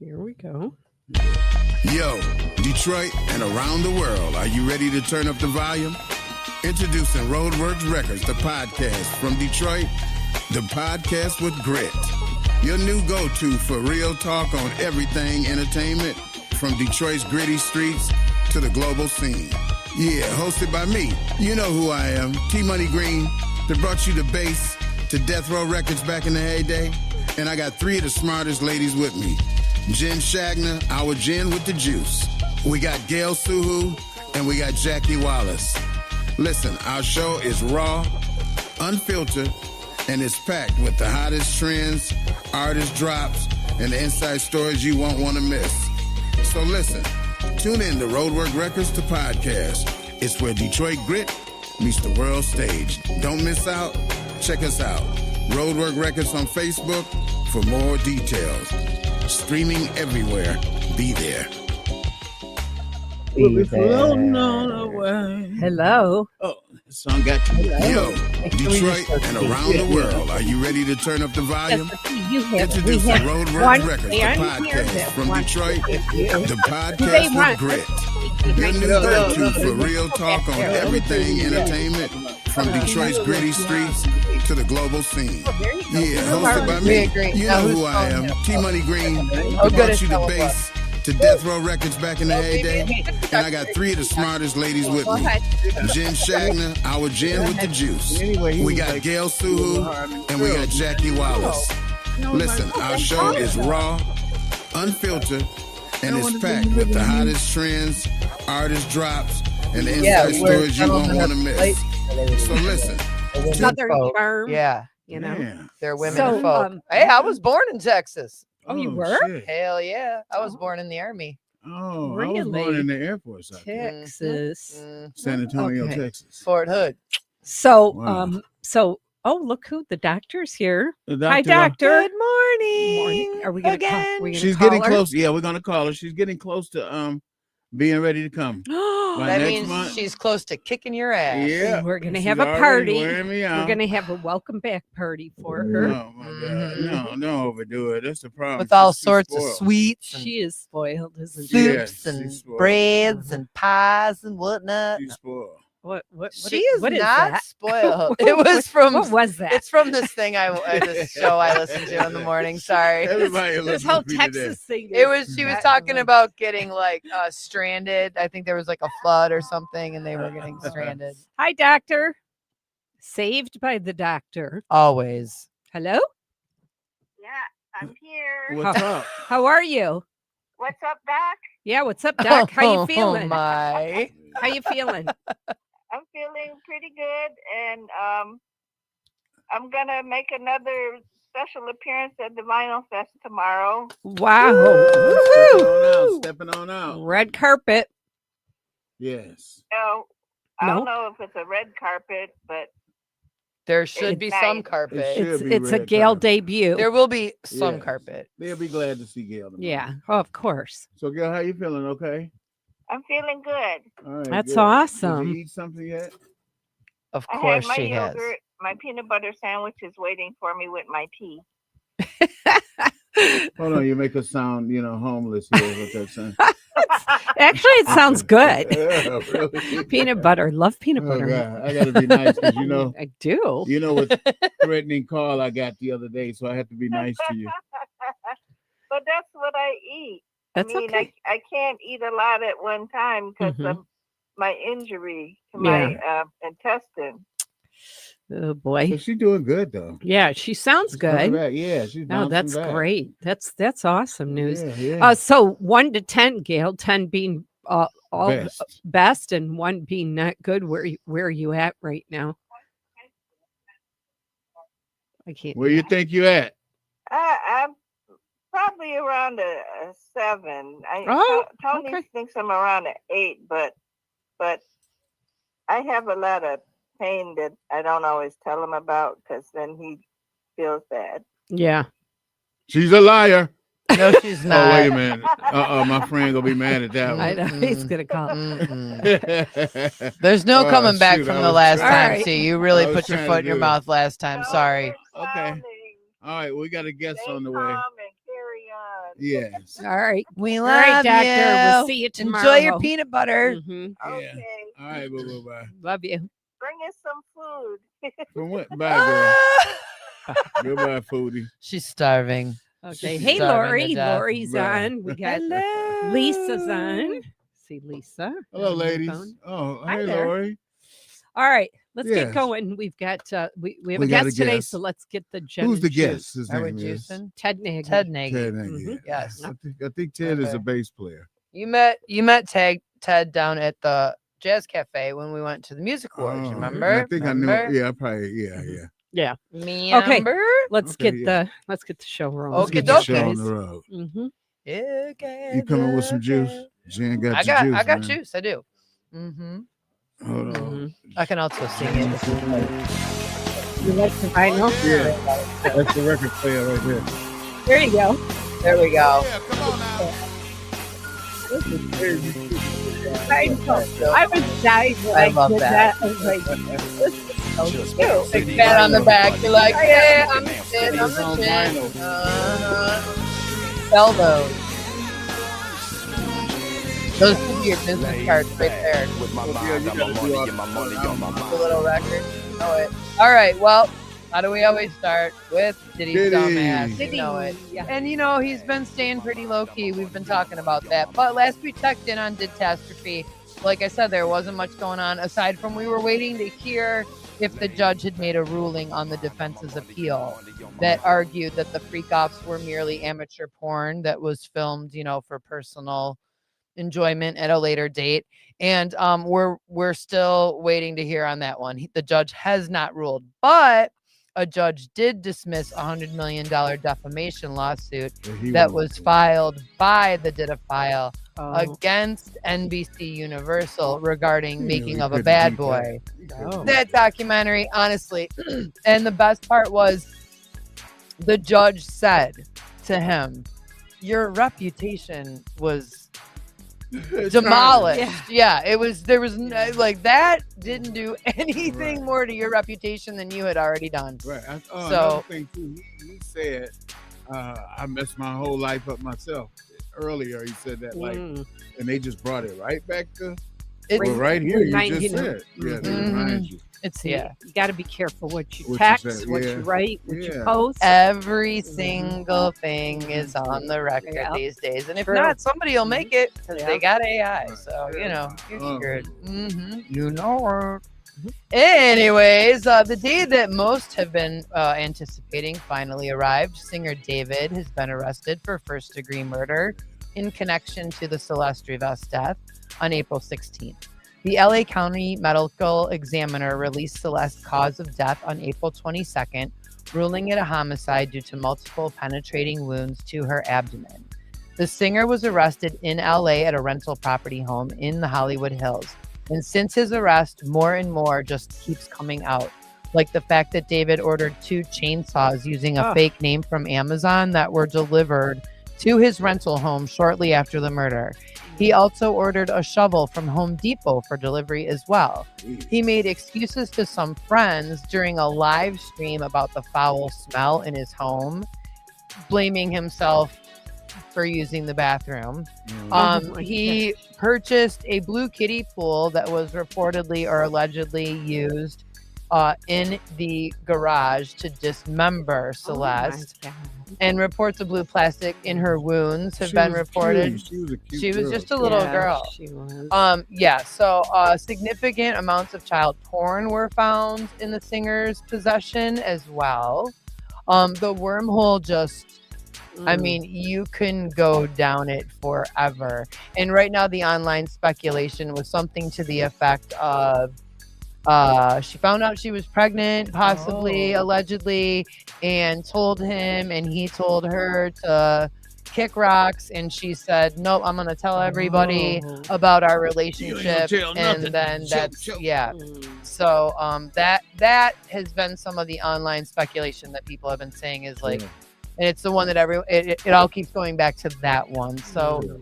Here we go. Yo, Detroit and around the world, are you ready to turn up the volume? Introducing Roadworks Records, the podcast from Detroit, the podcast with grit. Your new go-to for real talk on everything entertainment, from Detroit's gritty streets to the global scene. Yeah, hosted by me. You know who I am, T-Money Green, that brought you the bass to Death Row Records back in the heyday. And I got three of the smartest ladies with me. Jen Shagner, our Jen with the juice. We got Gail Suhu, and we got Jackie Wallace. Listen, our show is raw, unfiltered, and it's packed with the hottest trends, artist drops, and the inside stories you won't want to miss. So listen, tune in to Roadwork Records, the podcast. It's where Detroit grit meets the world stage. Don't miss out. Check us out. Roadwork Records on Facebook for more details. Streaming everywhere. Be there. We'll be floating on away. Hello. Oh, the song got you. Yo, Detroit and around the world, are you ready to turn up the volume? Introducing Roadworks Records, the podcast from Detroit, the podcast with grit. Your new go-to for real talk on everything entertainment, from Detroit's gritty streets to the global scene. Yeah, hosted by me. You know who I am, T-Money Green, who brought you the bass to Death Row Records back in the heyday. And I got three of the smartest ladies with me. Jen Shagner, our Jen with the juice. We got Gail Suhu, and we got Jackie Wallace. Listen, our show is raw, unfiltered, and it's packed with the hottest trends, artist drops, and the inside stories you won't want to miss. So listen. Southern charm. Yeah. You know. Yeah. They're women folk. Hey, I was born in Texas. Oh, you were? Shit. Hell yeah. I was born in the Army. Oh, Really? I was born in the Air Force out there. Texas. San Antonio, Okay. Texas. Fort Hood. So, Wow. look who the doctor's here. The Hi, doctor- doctor. Good morning. Are we gonna again? call? We gonna She's call getting her? close. Yeah, we're gonna call her. She's getting close to being ready to come. By That next means month. she's close to kicking your ass. Yeah. We're gonna She's have a already party. wearing me out. We're gonna have a welcome back party for her. Oh my God! No, don't overdo it. That's the problem. With all She's sorts of spoiled. sweets and She is spoiled, isn't she? Yeah. soups she's and spoiled. breads and pies and whatnot. She's spoiled. What She is what not that? spoiled. It was from What was that? it's from this thing this show I listen to in the morning. Sorry. Everybody this listens whole to me Texas thing. It was she was talking about. about getting like stranded. I think there was like a flood or something and they were getting stranded. Hi, doctor. Saved by the doctor. Always. Hello. Yeah, I'm here. What's up? How are you? What's up, Doc? Yeah. What's up, doc? How you Oh feeling? my. How you feeling? I'm feeling pretty good, and I'm gonna make another special appearance at the Vinyl Fest tomorrow. Wow. Stepping on out. Woohoo! Stepping on out. Red carpet. So Yes. I No. don't know if it's a red carpet, but There should It's be nice. some It carpet. should be It's a red Gail carpet. debut. There will be some Yes. carpet. They'll be glad to see Gail tomorrow. Yeah. Oh, of course. So, Gail, how you feeling? Okay. I'm feeling good. All right. That's good. awesome. Did you eat something yet? Of I had course my she has. yogurt, my peanut butter sandwich is waiting for me with my tea. Hold on. You make us sound, homeless here with that saying. Actually, it sounds good. Yeah, really. Peanut butter. Love peanut Oh, butter. God. I got to be nice because I do. you know what threatening call I got the other day, so I had to be nice to you. But that's what I eat. That's I mean, okay. I can't eat a lot at one time because Mhm. of my injury to my intestine. Oh So boy. she's doing good though. Yeah, she sounds She's coming good. back. Yeah, she's No, bouncing that's back. great. That's awesome news. Yeah, yeah. So 1 to 10, Gail. 10 being all Best. best, and 1 being not good. Where are you at right now? I can't. Where you think you at? I'm probably around a 7. Oh, Tony okay. thinks I'm around an 8, but I have a lot of pain that I don't always tell him about because then he feels bad. Yeah. She's a liar. No, she's Oh, not. wait a minute. My friend gonna be mad at that I one. know he's gonna call. Mm-mm. There's no Oh, coming back shoot, from I the was last trying- time. Alright. See, you really I was put your trying foot to in your do it. mouth last time. No, Sorry. we're Okay. frowning. All right, we got a guest Stay on the calm way. and carry on. Yes. All right. We All love right, Doctor. you. We'll see you tomorrow. Enjoy your peanut butter. Mhm. Yeah. Okay. All right, bye. Love you. Bring us some food. From what? Bye, girl. Goodbye, foodie. She's starving. Okay. She's Hey, starving Lori. to death. Lori's Bye. on. We got Hello. Lisa's on. See Lisa. Hello, on my ladies. phone. Oh, Hi hey, there. Lori. All right. Let's get Yes. going. We've got we have We a got a guest today, guest. so let's get the gem Who's the and juice. guest? His Are we name is juicing? TedNagy. TedNagy. TedNagy. Mhm. Yes. I think Ted is a Okay. bass player. You met Ted down at the Jazz Cafe when we went to the music awards. Oh, remember? I think I knew. Yeah, probably. Yeah. Yeah. Remember? Let's Okay, get the show rolling. Let's Okay, get the show okay. on the road. Mm-hmm. You coming with some juice? Jen got I your got juice, I got man. juice. I do. Mm-hmm. Hold on. Mm-hmm. I can also sing it. You like the vinyl? Yeah, that's the record player right there. There you go. There we go. Yeah, come on now. I was dying when I I love did that. that. I was like, this is so cute. Big pat on the back. You're like, yeah, I'm the shit. I'm It's on the shit. vinyl. Sell those. Those should be your business cards right there. With my Yeah, mind, you I'm gotta a money, do get my money on my The mind. little record. Know it. All right. Well, how do we always start? With Diddy's Diddy. dumbass. Diddy. You know it. Yeah. And he's been staying pretty low key. We've been talking about that. But last we checked in on Didtastrophe, like I said, there wasn't much going on aside from we were waiting to hear if the judge had made a ruling on the defense's appeal that argued that the freak-offs were merely amateur porn that was filmed, for personal enjoyment at a later date. And we're still waiting to hear on that one. The judge has not ruled, but a judge did dismiss a $100 million defamation lawsuit that was filed by the Didophile against NBC Universal regarding Making of a Bad Boy. That documentary, honestly. And the best part was the judge said to him, your reputation was demolished. Yeah, it was. There was like that didn't do anything more to your reputation than you had already done. Right. So- Another thing too, he said, I messed my whole life up myself. Earlier, he said that, like, and they just brought it right back to right here. You remind just you. said, yeah, they Mhm. remind you. It's You got to be careful what you What you text, say, what yeah. you write, what you Yeah. post. every single thing is on the record Yeah. these days, and if True. not, somebody will make it because Yeah. they got AI. Right. So you're Oh. screwed. You know it. Anyways, the day that most have been anticipating finally arrived. Singer David has been arrested for first-degree murder in connection to the Celeste Rivas death on April 16th. The LA County Medical Examiner released Celeste's cause of death on April 22nd, ruling it a homicide due to multiple penetrating wounds to her abdomen. The singer was arrested in LA at a rental property home in the Hollywood Hills. And since his arrest, more and more just keeps coming out. Like the fact that David ordered 2 chainsaws using a fake name from Amazon that were delivered to his rental home shortly after the murder. He also ordered a shovel from Home Depot for delivery as well. He made excuses to some friends during a live stream about the foul smell in his home, blaming himself for using the bathroom. He purchased a blue kiddie pool that was reportedly or allegedly used in the garage to dismember Celeste. And reports of blue plastic in her wounds have been reported. She was a cute She was girl. just a little girl. She was. So significant amounts of child porn were found in the singer's possession as well. The wormhole just, I mean, you can go down it forever. And right now the online speculation was something to the effect of she found out she was pregnant, possibly, allegedly, and told him, and he told her to kick rocks, and she said, nope, I'm gonna tell everybody about our relationship. tell And nothing. then Choke, that's choke. so that has been some of the online speculation that people have been saying is like, and it's the one that it all keeps going back to that one. So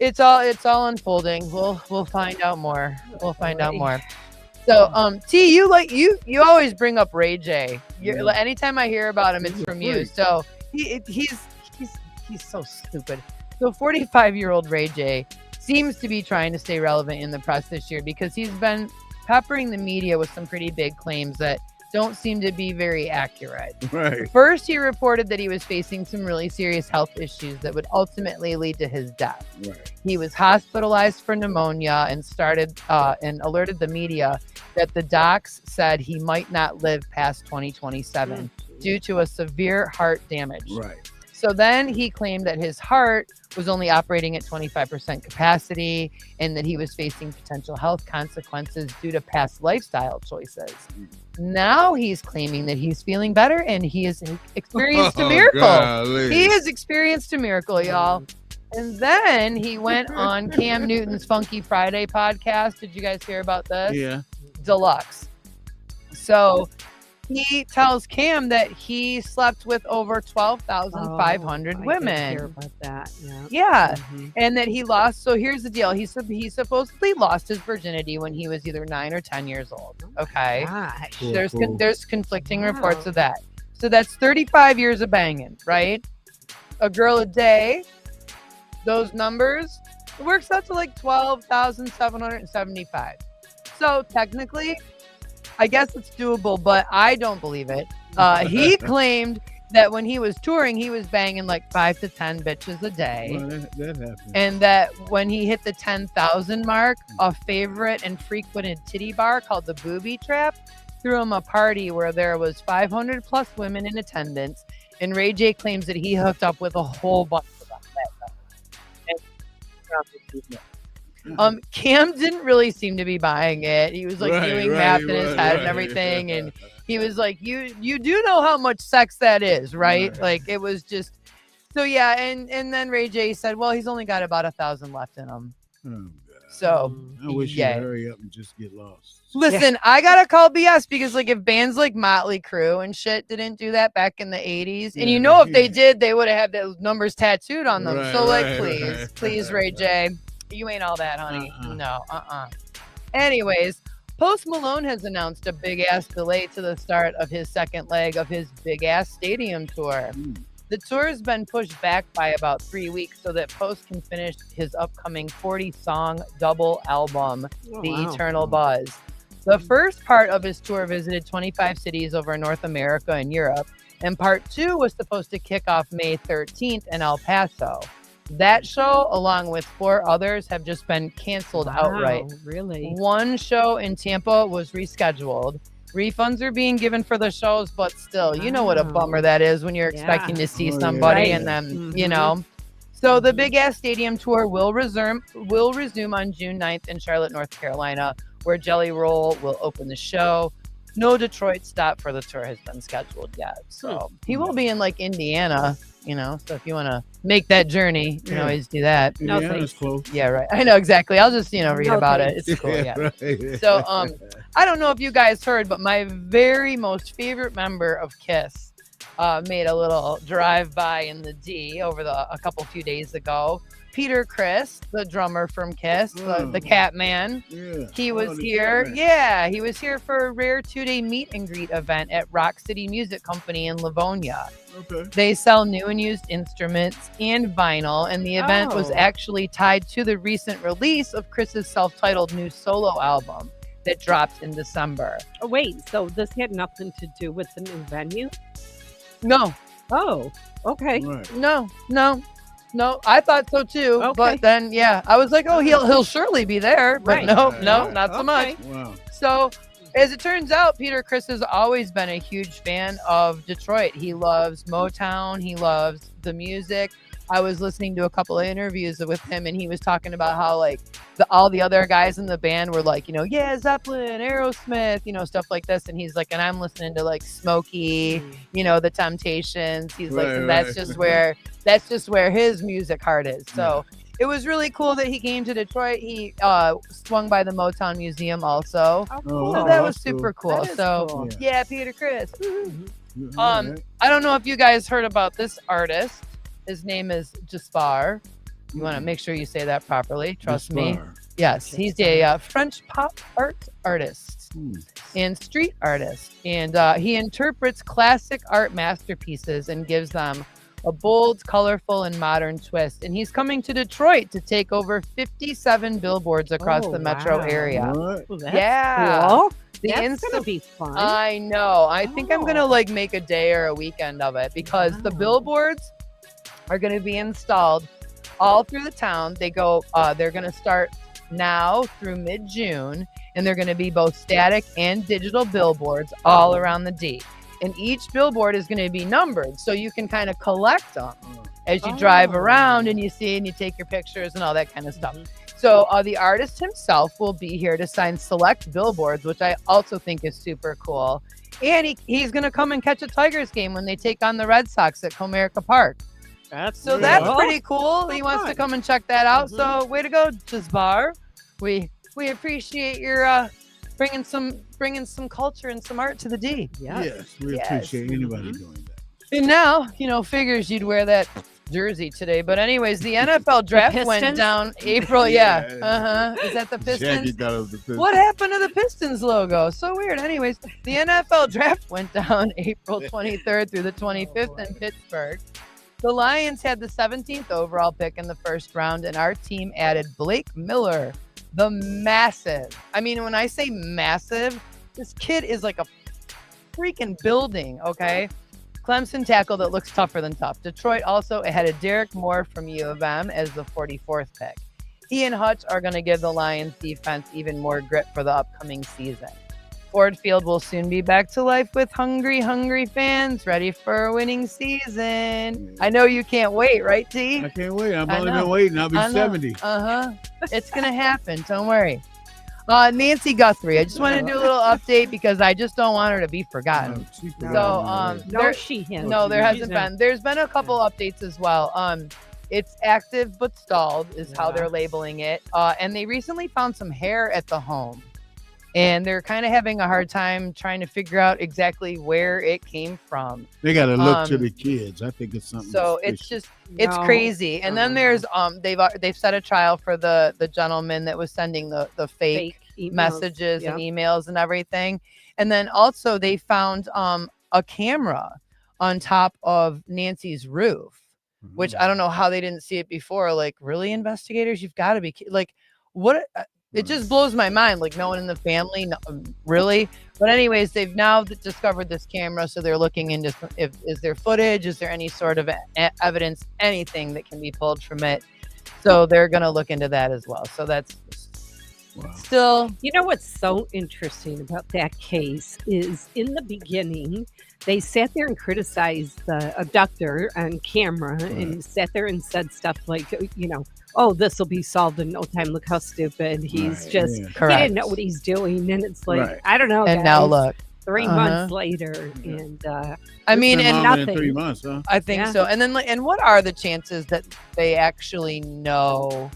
it's all unfolding. We'll find out more. We'll find out more. So, T, you always bring up Ray J. Anytime I hear about him, it's from you. So he's he's so stupid. So 45-year-old Ray J seems to be trying to stay relevant in the press this year because he's been peppering the media with some pretty big claims that don't seem to be very accurate. Right. First, he reported that he was facing some really serious health issues that would ultimately lead to his death. Right. He was hospitalized for pneumonia and and alerted the media that the docs said he might not live past 2027 due to a severe heart damage. Right. So then he claimed that his heart was only operating at 25% capacity and that he was facing potential health consequences due to past lifestyle choices. Now he's claiming that he's feeling better and he has experienced a miracle. Golly. He has experienced a miracle, y'all. And then he went on Cam Newton's Funky Friday podcast. Did you guys hear about this? Yeah. Deluxe. So he tells Cam that he slept with over 12,500 women. I did hear about that. Yeah. Yeah. And that he lost. So here's the deal. He supposedly lost his virginity when he was either 9 or 10 years old. Okay. Gosh. Cool, There's conflicting reports of that. So that's 35 years of banging, right? A girl a day. Those numbers, it works out to like 12,775. So technically, I guess it's doable, but I don't believe it. He claimed that when he was touring, he was banging like 5 to 10 bitches a day. Well, that happened. And that when he hit the 10,000 mark, a favorite and frequented titty bar called the Booby Trap threw him a party where there was 500 plus women in attendance. And Ray J claims that he hooked up with a whole bunch of them. Cam didn't really seem to be buying it. He was like doing math in his head and everything, and he was like, "You do know how much sex that is, right?" Like it was just so yeah. And then Ray J said, "Well, he's only got about 1,000 left in him." Oh, God. So I wish you'd hurry up and just get lost. Listen, I gotta call BS because like if bands like Motley Crue and shit didn't do that back in the 80s, and you know if they did, they would have had those numbers tattooed on them. So like, please, Ray J. You ain't all that, honey. No, Anyways, Post Malone has announced a big-ass delay to the start of his second leg of his big-ass stadium tour. The tour has been pushed back by about 3 weeks so that Post can finish his upcoming 40-song double album, The Eternal Buzz. The first part of his tour visited 25 cities over North America and Europe, and part 2 was supposed to kick off May 13th in El Paso. That show, along with 4 others, have just been canceled outright. Really? One show in Tampa was rescheduled. Refunds are being given for the shows, but still, you know what a bummer that is when you're expecting to see somebody and then, you know. So the Big Ass Stadium Tour will resume on June 9th in Charlotte, North Carolina, where Jelly Roll will open the show. No Detroit stop for the tour has been scheduled yet. So he will be in like Indiana, you know. So if you want to make that journey, you can always do that. Indiana's close. Yeah, right. I know exactly. I'll just, read about it. It's cool. Yeah. Right. So I don't know if you guys heard, but my very most favorite member of KISS made a little drive-by in the D over a few days ago. Peter Criss, the drummer from KISS, the Cat Man. Yeah. He was here. Yeah, he was here for a rare 2-day meet and greet event at Rock City Music Company in Livonia. Okay. They sell new and used instruments and vinyl, and the event was actually tied to the recent release of Chris's self-titled new solo album that dropped in December. Oh, wait, so this had nothing to do with the new venue? No. Oh, okay. Right. No, I thought so too. Okay. But then, I was like, oh, he'll surely be there. But no, not so much. Wow. So, as it turns out, Peter Criss has always been a huge fan of Detroit. He loves Motown. He loves the music. I was listening to a couple of interviews with him, and he was talking about how like all the other guys in the band were like, Zeppelin, Aerosmith, stuff like this. And he's like, and I'm listening to like Smokey, the Temptations. He's like, and that's just where his music heart is. So it was really cool that he came to Detroit. He swung by the Motown Museum also. Oh, cool. So that was super cool. So cool. Yeah, Peter Criss. I don't know if you guys heard about this artist. His name is Jaspar. You want to make sure you say that properly. Trust me. Yes, he's a French pop art artist and street artist. And he interprets classic art masterpieces and gives them a bold, colorful, and modern twist. And he's coming to Detroit to take over 57 billboards across the metro area. What? Well, that's Yeah. cool. The That's gonna be fun. I know. I think I'm gonna like make a day or a weekend of it because the billboards are gonna be installed all through the town. They go. They're gonna start now through mid-June, and they're gonna be both static and digital billboards all around the D. And each billboard is gonna be numbered, so you can kind of collect them as you drive around and you see and you take your pictures and all that kind of stuff. So the artist himself will be here to sign select billboards, which I also think is super cool. And he's going to come and catch a Tigers game when they take on the Red Sox at Comerica Park. That's That's pretty cool. He wants to come and check that out. So way to go, Jazbar. We appreciate your bringing some culture and some art to the D. Yes, we appreciate anybody doing that. And now, figures you'd wear that jersey today. But anyways, the NFL draft went down April. Is that the Pistons? Jackie got us the Pistons. What happened to the Pistons logo? So weird. Anyways, the NFL draft went down April 23rd through the 25th in Pittsburgh. The Lions had the 17th overall pick in the first round, and our team added Blake Miller, the massive. I mean, when I say massive, this kid is like a freaking building, okay? Clemson tackle that looks tougher than tough. Detroit also added Derek Moore from U of M as the 44th pick. He and Hutch are going to give the Lions defense even more grit for the upcoming season. Ford Field will soon be back to life with hungry fans ready for a winning season. I know you can't wait, right, T? I can't wait. I've only been waiting. I'll be 70. It's going to happen. Don't worry. Nancy Guthrie, I just wanted to do a little update because I just don't want her to be forgotten. There hasn't been. There's been a couple updates as well. It's active but stalled is how they're labeling it. And they recently found some hair at the home. And they're kind of having a hard time trying to figure out exactly where it came from. They got to look to the kids. I think it's something. So it's crazy. And then there's they've set a trial for the gentleman that was sending the fake messages and emails and everything. And then also they found a camera on top of Nancy's roof, which I don't know how they didn't see it before. Like, really, investigators? You've got to be like, what? It just blows my mind, like no one in the family, no, really. But anyways, they've now discovered this camera, so they're looking into is there footage, is there any sort of evidence, anything that can be pulled from it. So they're going to look into that as well. So that's still. You know what's so interesting about that case is in the beginning, they sat there and criticized the abductor on camera and sat there and said stuff like, oh, this will be solved in no time. Look how stupid. He's he didn't know what he's doing. And it's like, I don't know. And guys, now look. 3 months later. And I mean, and nothing. In 3 months, huh? I think so. And then, and what are the chances that they actually know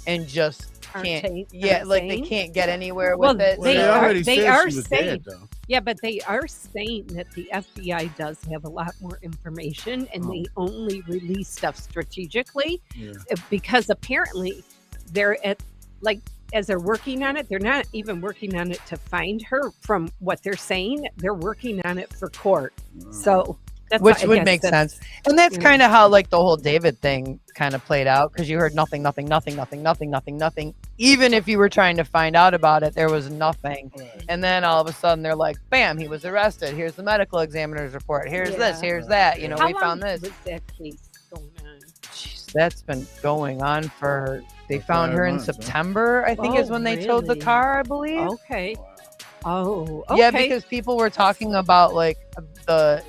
and just can't? They can't get anywhere with it. They are saying, dead, though. Yeah, but they are saying that the FBI does have a lot more information and they only release stuff strategically because apparently they're as they're working on it, they're not even working on it to find her from what they're saying. They're working on it for court. So that's which would make sense. And that's kind of how like the whole David thing kind of played out because you heard nothing. Even if you were trying to find out about it, there was nothing. Right. And then all of a sudden they're like, bam, he was arrested. Here's the medical examiner's report. Here's this, here's that. How we found this. Was that case going on? Jeez, that's been going on for, they found her in September, I think is when they towed the car, I believe. Okay. Oh, okay. Yeah, because people were talking about like they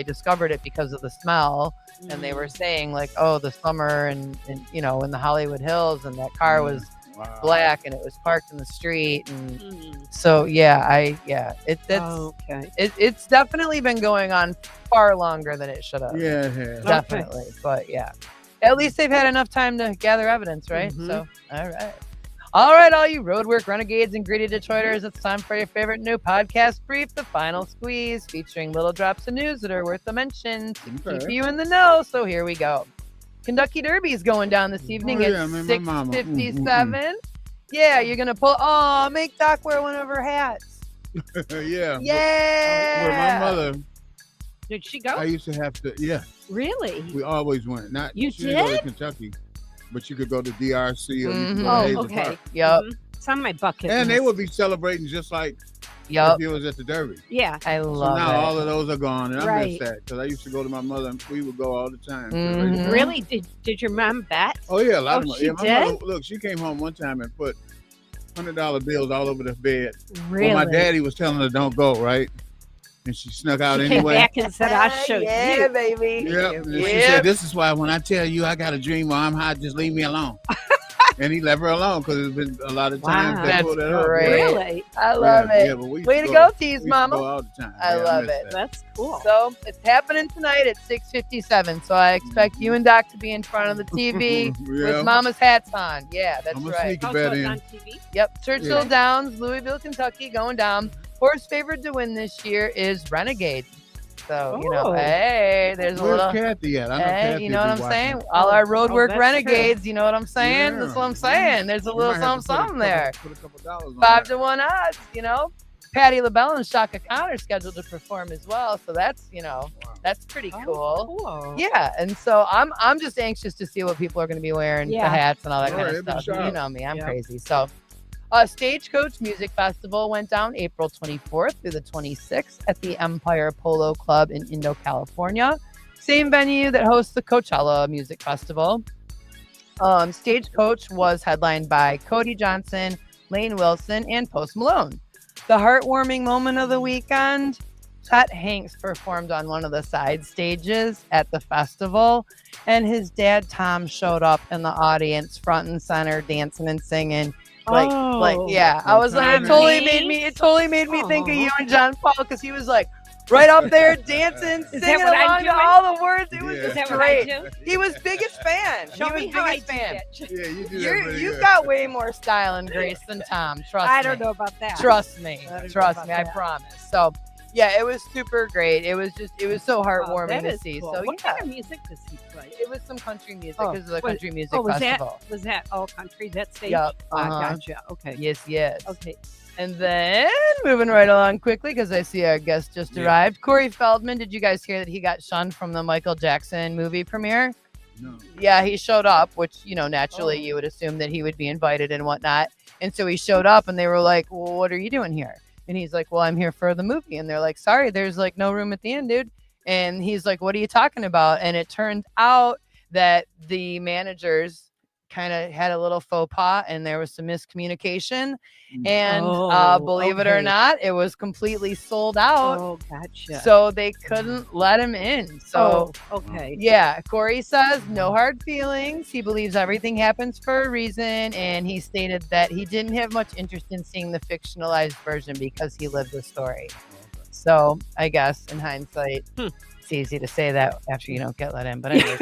discovered it because of the smell. And they were saying like, oh, the summer and in the Hollywood Hills and that car was black and it was parked in the street. And so, it's definitely been going on far longer than it should have. Yeah, it has. Definitely. Okay. But at least they've had enough time to gather evidence, right? So, all right, all you roadwork renegades and greedy Detroiters, it's time for your favorite new podcast brief, The Final Squeeze, featuring little drops of news that are worth a mention to keep you in the know. So here we go. Kentucky Derby is going down this evening at 6:57. Yeah, you're going to pull. Oh, make Doc wear one of her hats. Yeah. Yeah. Where my mother. Did she go? I used to have to. Yeah, Really? we always went. Not You she didn't go to did? Kentucky, but you could go to DRC or you could go to Oh, Hazel okay. Park. Yep. Mhm. It's on my bucket And they list. would be celebrating just like Yep. if you was at the Derby. Yeah. I So love now it. all of those are gone, and I Right. miss that because I used to go to my mother, and we would go all the time. to the Mhm. racetrack. Really? Did your mom bet? Oh yeah, a lot of Oh, them. she Yeah, my did? mother, look, she came home one time and put $100 bills all over the bed. Really? Well, my daddy was telling her don't go, right? And she snuck out She came anyway. back and said, "I'll show Yeah, you." baby. Yep. And she Yep. said, "This is why when I tell you I got a dream or I'm hot, just leave me alone." And he left her alone because there's been a lot of times Wow. they That's pulled it up. great. Really? I love Yeah, it. yeah, but we used Way to go. go, We Tease used to Mama. go all the time. I love miss it. that. That's cool. So it's happening tonight at 6:57. So I expect you and Doc to be in front of the TV Yeah. with Mama's hats on. Yeah, that's I'm gonna right. sneak a Oh, bet so it's in. on TV? Yep, Churchill Yeah. Downs, Louisville, Kentucky, going down. Horse favored to win this year is Renegade. So, you know, Oh. hey, there's a Where's little. Kathy at? I know Hey, Kathy you know what be I'm watching. saying? All our road Oh, work that's renegades, you know what I'm saying? Yeah. That's what I'm saying. There's a We little might have to something, put a something couple- there. Put a couple dollars on 5 that. to 1 odds, you know. Patti LaBelle and Shaka Khan are scheduled to perform as well. So that's, you know, Wow. that's pretty Oh, cool. cool. Yeah, and so I'm just anxious to see what people are going to be wearing, Yeah. the hats and all that All kind right, of it'll be stuff. You sharp. know me, I'm Yeah. crazy. So, Stagecoach Music Festival went down April 24th through the 26th at the Empire Polo Club in Indo, California. Same venue that hosts the Coachella Music Festival. Stagecoach was headlined by Cody Johnson, Lane Wilson, and Post Malone. The heartwarming moment of the weekend, Chet Hanks performed on one of the side stages at the festival, and his dad Tom showed up in the audience, front and center, dancing and singing. Like, yeah. I was like, it Tom totally made me think of you and John Paul because he was like right up there dancing, Is that singing what I'm along to doing? all the words. It was Yeah. Is just that what I great. do? He was biggest fan. Show he was me how I biggest do fan. that. Yeah, you do that pretty You've good. got way more style and grace than Tom. Trust me. I don't know about that. Trust me. I don't know Trust about me. I that. promise. So, yeah, it was super great. It was so Oh, heartwarming that to is see. cool. So, What yeah, kind of music does he play? it was some country music Oh, because of the was- country music was festival. that all country, that stage? Yup. I Uh-huh. gotcha. Okay. Yes. Okay. And then moving right along quickly because I see our guest just Yeah. arrived. Corey Feldman, did you guys hear that he got shunned from the Michael Jackson movie premiere? No. Yeah, he showed up, which, you know, naturally Oh. you would assume that he would be invited and whatnot. And so he showed up and they were like, well, what are you doing here? And he's like, well, I'm here for the movie. And they're like, sorry, there's like no room at the end, dude. And he's like, what are you talking about? And it turned out that the managers kind of had a little faux pas and there was some miscommunication. And believe it or okay. not, it was completely sold out. Oh, gotcha. So they couldn't let him in. So okay. yeah, Corey says no hard feelings. He believes everything happens for a reason. And he stated that he didn't have much interest in seeing the fictionalized version because he lived the story. So I guess in hindsight, it's easy to say that after you don't get let in. But anyway,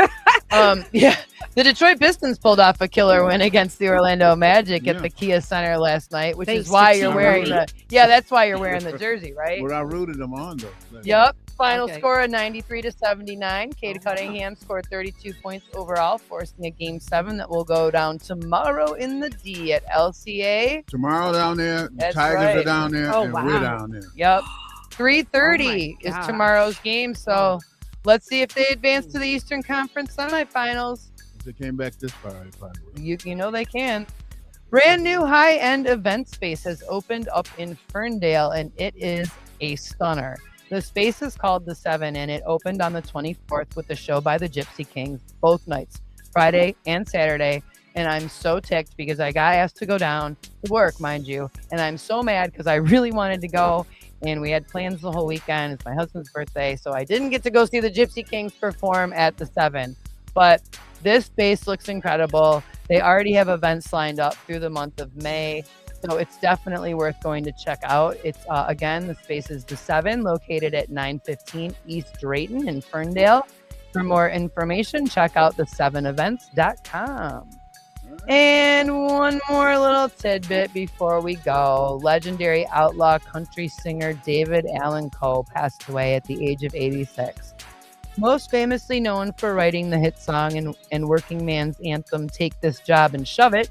yeah, the Detroit Pistons pulled off a killer win against the Orlando Magic at Yeah. the Kia Center last night, which Thanks is why to you're Team wearing Lee. that's why you're wearing the jersey, right? Well, I rooted them on though. Yep. Final Okay. score of 93-79. Cade Oh, Cunningham scored 32 points overall, forcing a game 7 that will go down tomorrow in the D at LCA. Tomorrow down there, the That's Tigers right. are down there, Oh, and wow. we're down there. Yep. 3:30 Oh, my is gosh. tomorrow's game. So let's see if they advance to the Eastern Conference semifinals. If they came back this far, they probably would. You know they can. Brand new high-end event space has opened up in Ferndale, and it is a stunner. The space is called The 7, and it opened on the 24th with the show by the Gypsy Kings, both nights, Friday and Saturday. And I'm so ticked because I got asked to go down to work, mind you. And I'm so mad because I really wanted to go, and we had plans the whole weekend. It's my husband's birthday, so I didn't get to go see the Gypsy Kings perform at The 7. But this space looks incredible. They already have events lined up through the month of May. So it's definitely worth going to check out. It's again, the space is The 7, located at 915 East Drayton in Ferndale. For more information, check out the7events.com. And one more little tidbit before we go. Legendary outlaw country singer David Allan Coe passed away at the age of 86. Most famously known for writing the hit song and working man's anthem, Take This Job and Shove It,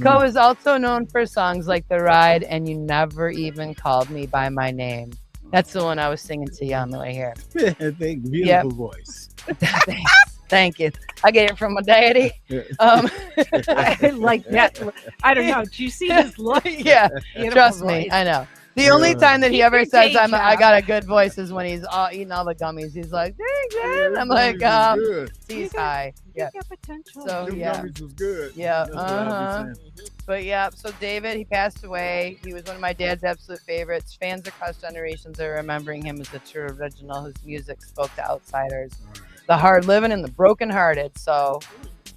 Coe is also known for songs like The Ride and You Never Even Called Me By My Name. That's the one I was singing to you on the way here. Beautiful voice. Thanks. Thank you. I get it from my daddy. I like that. I don't know. Do you see his look? Yeah. Beautiful Trust me. voice. I know. The only time that he Keep ever your says day I job. got a good voice is when he's eating all the gummies. He's like, thanks, man. I'm like, Good. he's high. You Yeah. got potential. So, Them yeah. gummies was good. Yeah, That's what I be saying. But yeah, so David, he passed away. He was one of my dad's absolute favorites. Fans across generations are remembering him as the true original whose music spoke to outsiders, the hard living and the broken hearted. So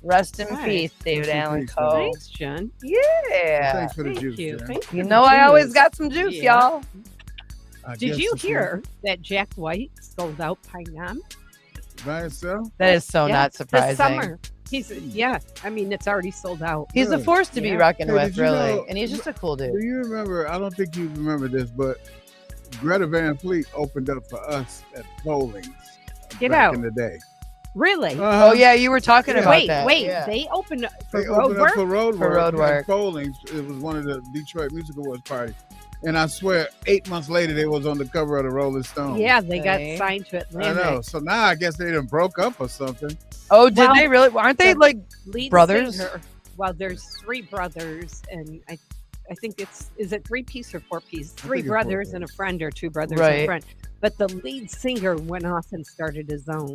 rest in Right. peace, David Rest in Allen peace, Coe. Thanks, Jen. Yeah. Thanks for the Thank juice, you. Jen. Thank You know, I always got some juice, Yeah. y'all. I Did guess you it's hear that Jack White sold out Painan? by itself? That is so not surprising. This summer. I mean, it's already sold out. He's a Really? force to be Yeah. reckoned Hey, with, did you really. know- And he's just a cool Do dude. you remember? I don't think you remember this, but Greta Van Fleet opened up for us at Bowling's Get back out. in the day. Really? Oh, yeah, you were talking Yeah. about Wait, that. wait. Yeah. They opened up for They road opened up work? for road For work. road work. At Bowling's. It was one of the Detroit Music Awards party. And I swear, 8 months later, they was on the cover of the Rolling Stone. Yeah, they got Okay. signed to I Atlantic. know. So now I guess they done broke up or something. Oh, did Well, they really? Aren't they the like Lead brothers? singer- well, there's 3 brothers, and I think is it 3-piece or 4-piece? 3 it's brothers and a 4-piece. friend, or 2 brothers and Right. a friend. But the lead singer went off and started his own.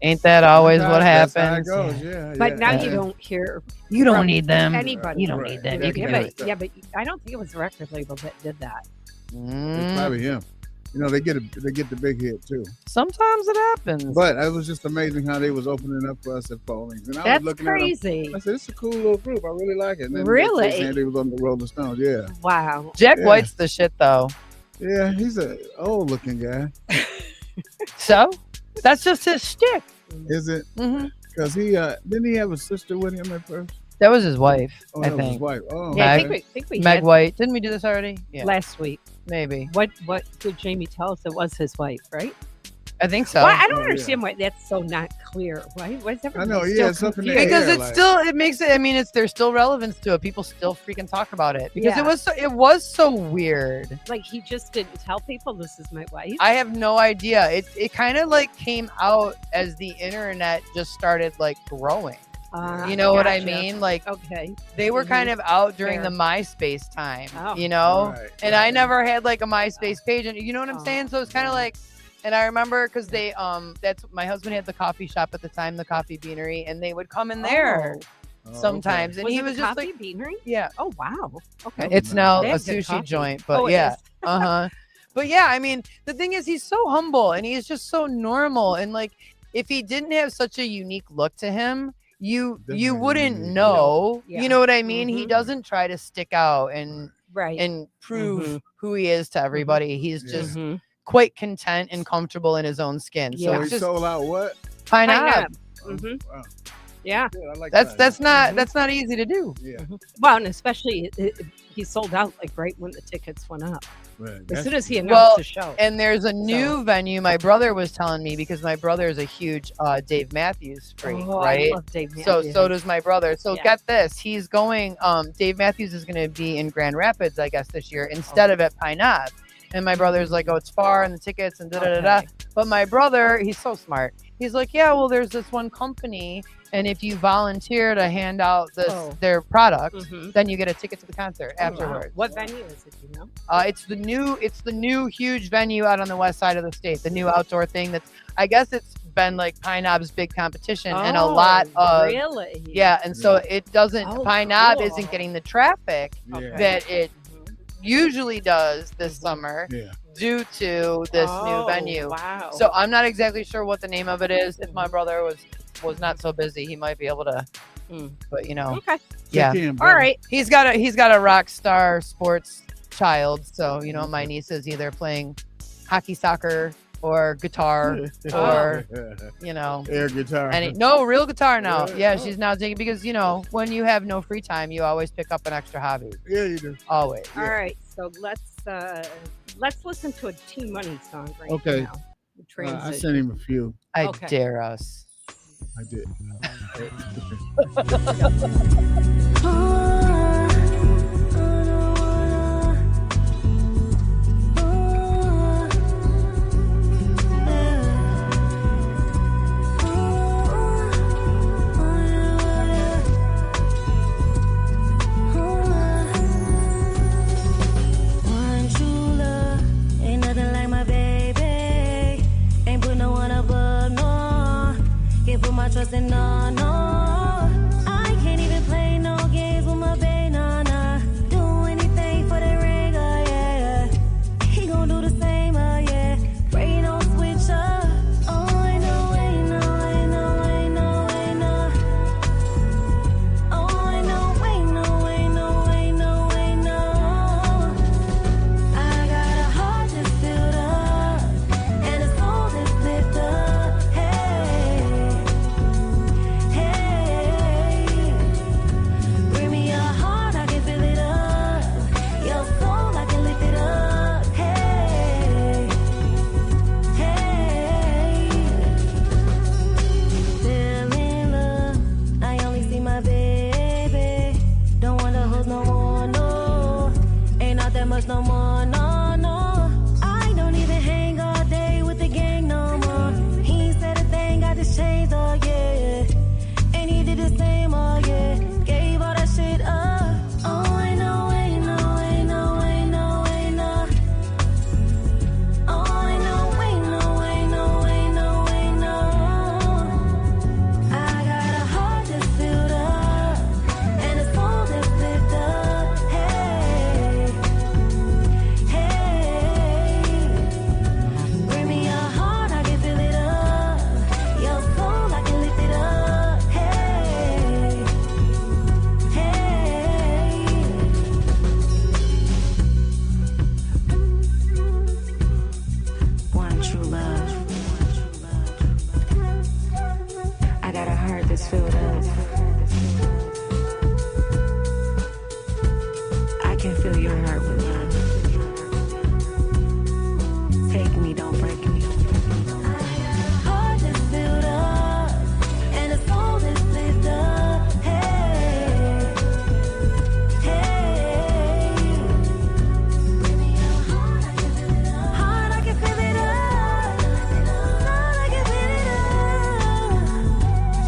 Ain't that always what That's how it happens? goes. Yeah. But yeah. now Yeah. you don't hear You don't from need them. anybody. You don't Right. need them. Yeah, You can Yeah, do right. it. but I don't think it was the record label that did that. It's Mm, probably him. You know, they get the big hit too. sometimes it happens. But it was just amazing how they was opening up for us at Bowling's. And I That's was looking crazy. at them. I said, "It's a cool little group. I really like it." And then Really? They, they was on the Rolling Stones. Yeah, Wow. Jack Yeah. White's the shit, though. yeah. He's a old looking guy. So that's just his shtick. Is it? Hmm Because he didn't he have a sister with him at first? That was his wife, Oh, I that was his think. wife. Oh, Yeah, I Meg- think we Meg had White. Didn't we do this already? Yeah, last week. maybe. What did Jamie tell us? It was his wife, right? I think so. Well, I don't Oh, yeah. understand why that's so not clear. Why is I everybody know, still yeah, something confused? there. Because Yeah, it's like- still, it makes it. I mean, there's still relevance to it. People still freaking talk about it because Yeah. it was so weird. Like he just didn't tell people this is my wife. I have no idea. It kind of like came out as the internet just started like growing. You know what I gotcha. mean? Like Okay. they were kind of out during Fair. the MySpace time, Oh. you know? Right. And I never had like a MySpace page, and you know what I'm Oh. saying? So it's kind of like, and I remember because they that's my husband had the coffee shop at the time, the Coffee Beanery, and they would come in there Oh, sometimes, and Was he it was the just coffee like, beanery? yeah, Oh wow. Okay. it's now They a have good sushi coffee. joint, but Oh, it yeah, is. But yeah, I mean, the thing is, he's so humble and he's just so normal, and like, if he didn't have such a unique look to him, you Definitely wouldn't unique. know. Yeah. You know what I mean? He Mhm. doesn't try to stick out and Right. prove Mhm. who he is to everybody. He's Yeah. just Mhm. quite content and comfortable in his own skin. Yeah. So So it's he just sold out what? pine Pine up. Knob. Mhm. Wow. Yeah. Good, I like That's that. that's not easy to do. Yeah. Well, and especially he sold out like right when the tickets went up. Right. As soon as he announced Well, the show. And there's a new venue. My brother was telling me because my brother is a huge Dave Matthews freak, Oh, right? I love Dave So Matthews. does my brother. So Yeah. get this, he's going. Dave Matthews is going to be in Grand Rapids, I guess, this year instead of at Pine Knob. And my brother's like, "Oh, it's far, and the tickets, and da da da da." Okay. But my brother, he's so smart. He's like, "Yeah, well, there's this one company, and if you volunteer to hand out their product, Mhm. then you get a ticket to the concert Oh, wow. afterwards." What venue is it? You know? It's the new huge venue out on the west side of the state. The new outdoor thing that's, I guess it's been like Pine Knob's big competition, and a lot of really. yeah, and so it doesn't. Oh, Pine Knob cool. isn't getting the traffic Yeah. that it Mhm. usually does this summer Yeah. due to this new Oh, venue. Wow. So I'm not exactly sure what the name of it is. If my brother was not so busy, he might be able to. Mm. But you know, okay. yeah, Check in, All brother. right. he's got a rock star sports child. So you know, my niece is either playing hockey, soccer, or guitar, or you know, air guitar. no real guitar now. Really? Yeah, Oh. she's now taking, because you know, when you have no free time, you always pick up an extra hobby. Yeah, you do. Always. All right. So let's listen to a T Money song right Okay. now. I Transition. sent him a few. I Okay. dare us. I did. my trust in no, no. I can't even play no games with my bae, nah, nah. Do anything for that ring, oh yeah. He gon' do the same, oh yeah. Pray don't switch up. Oh, ain't no way, no, ain't no way, no, ain't no. Oh, ain't no way, no, ain't no way, no, ain't no. I got a heart that's filled up and a soul that's lit up. Hey, hey. Bring me your heart, I can fill it up. Your soul, I can lift it up. Hey, hey. Feel in love, I only see my baby. Don't want the hoes no more, no. Ain't not that much no more, no, no. I don't even hang all day with the gang no more. He ain't said a thing, got this changed, oh yeah. And he did the same, oh yeah. Gave all that shit up. Oh, ain't no way, no, ain't no way, no, ain't no. Oh, ain't no way, no, ain't no way, no, ain't no. I got a heart that's filled up and a soul that's lit up. Hey, hey. Bring me your heart, I can fill it up. Your soul, I can lift it up. Hey, hey. One true love. I got a heart that's filled up. I can fill your heart with love. Take me, don't break me. I got a heart that's filled up and a soul that's lit up. Hey, hey. Give me your heart, I can fill it up. Heart, I can fill it up. Heart, I can fill it up.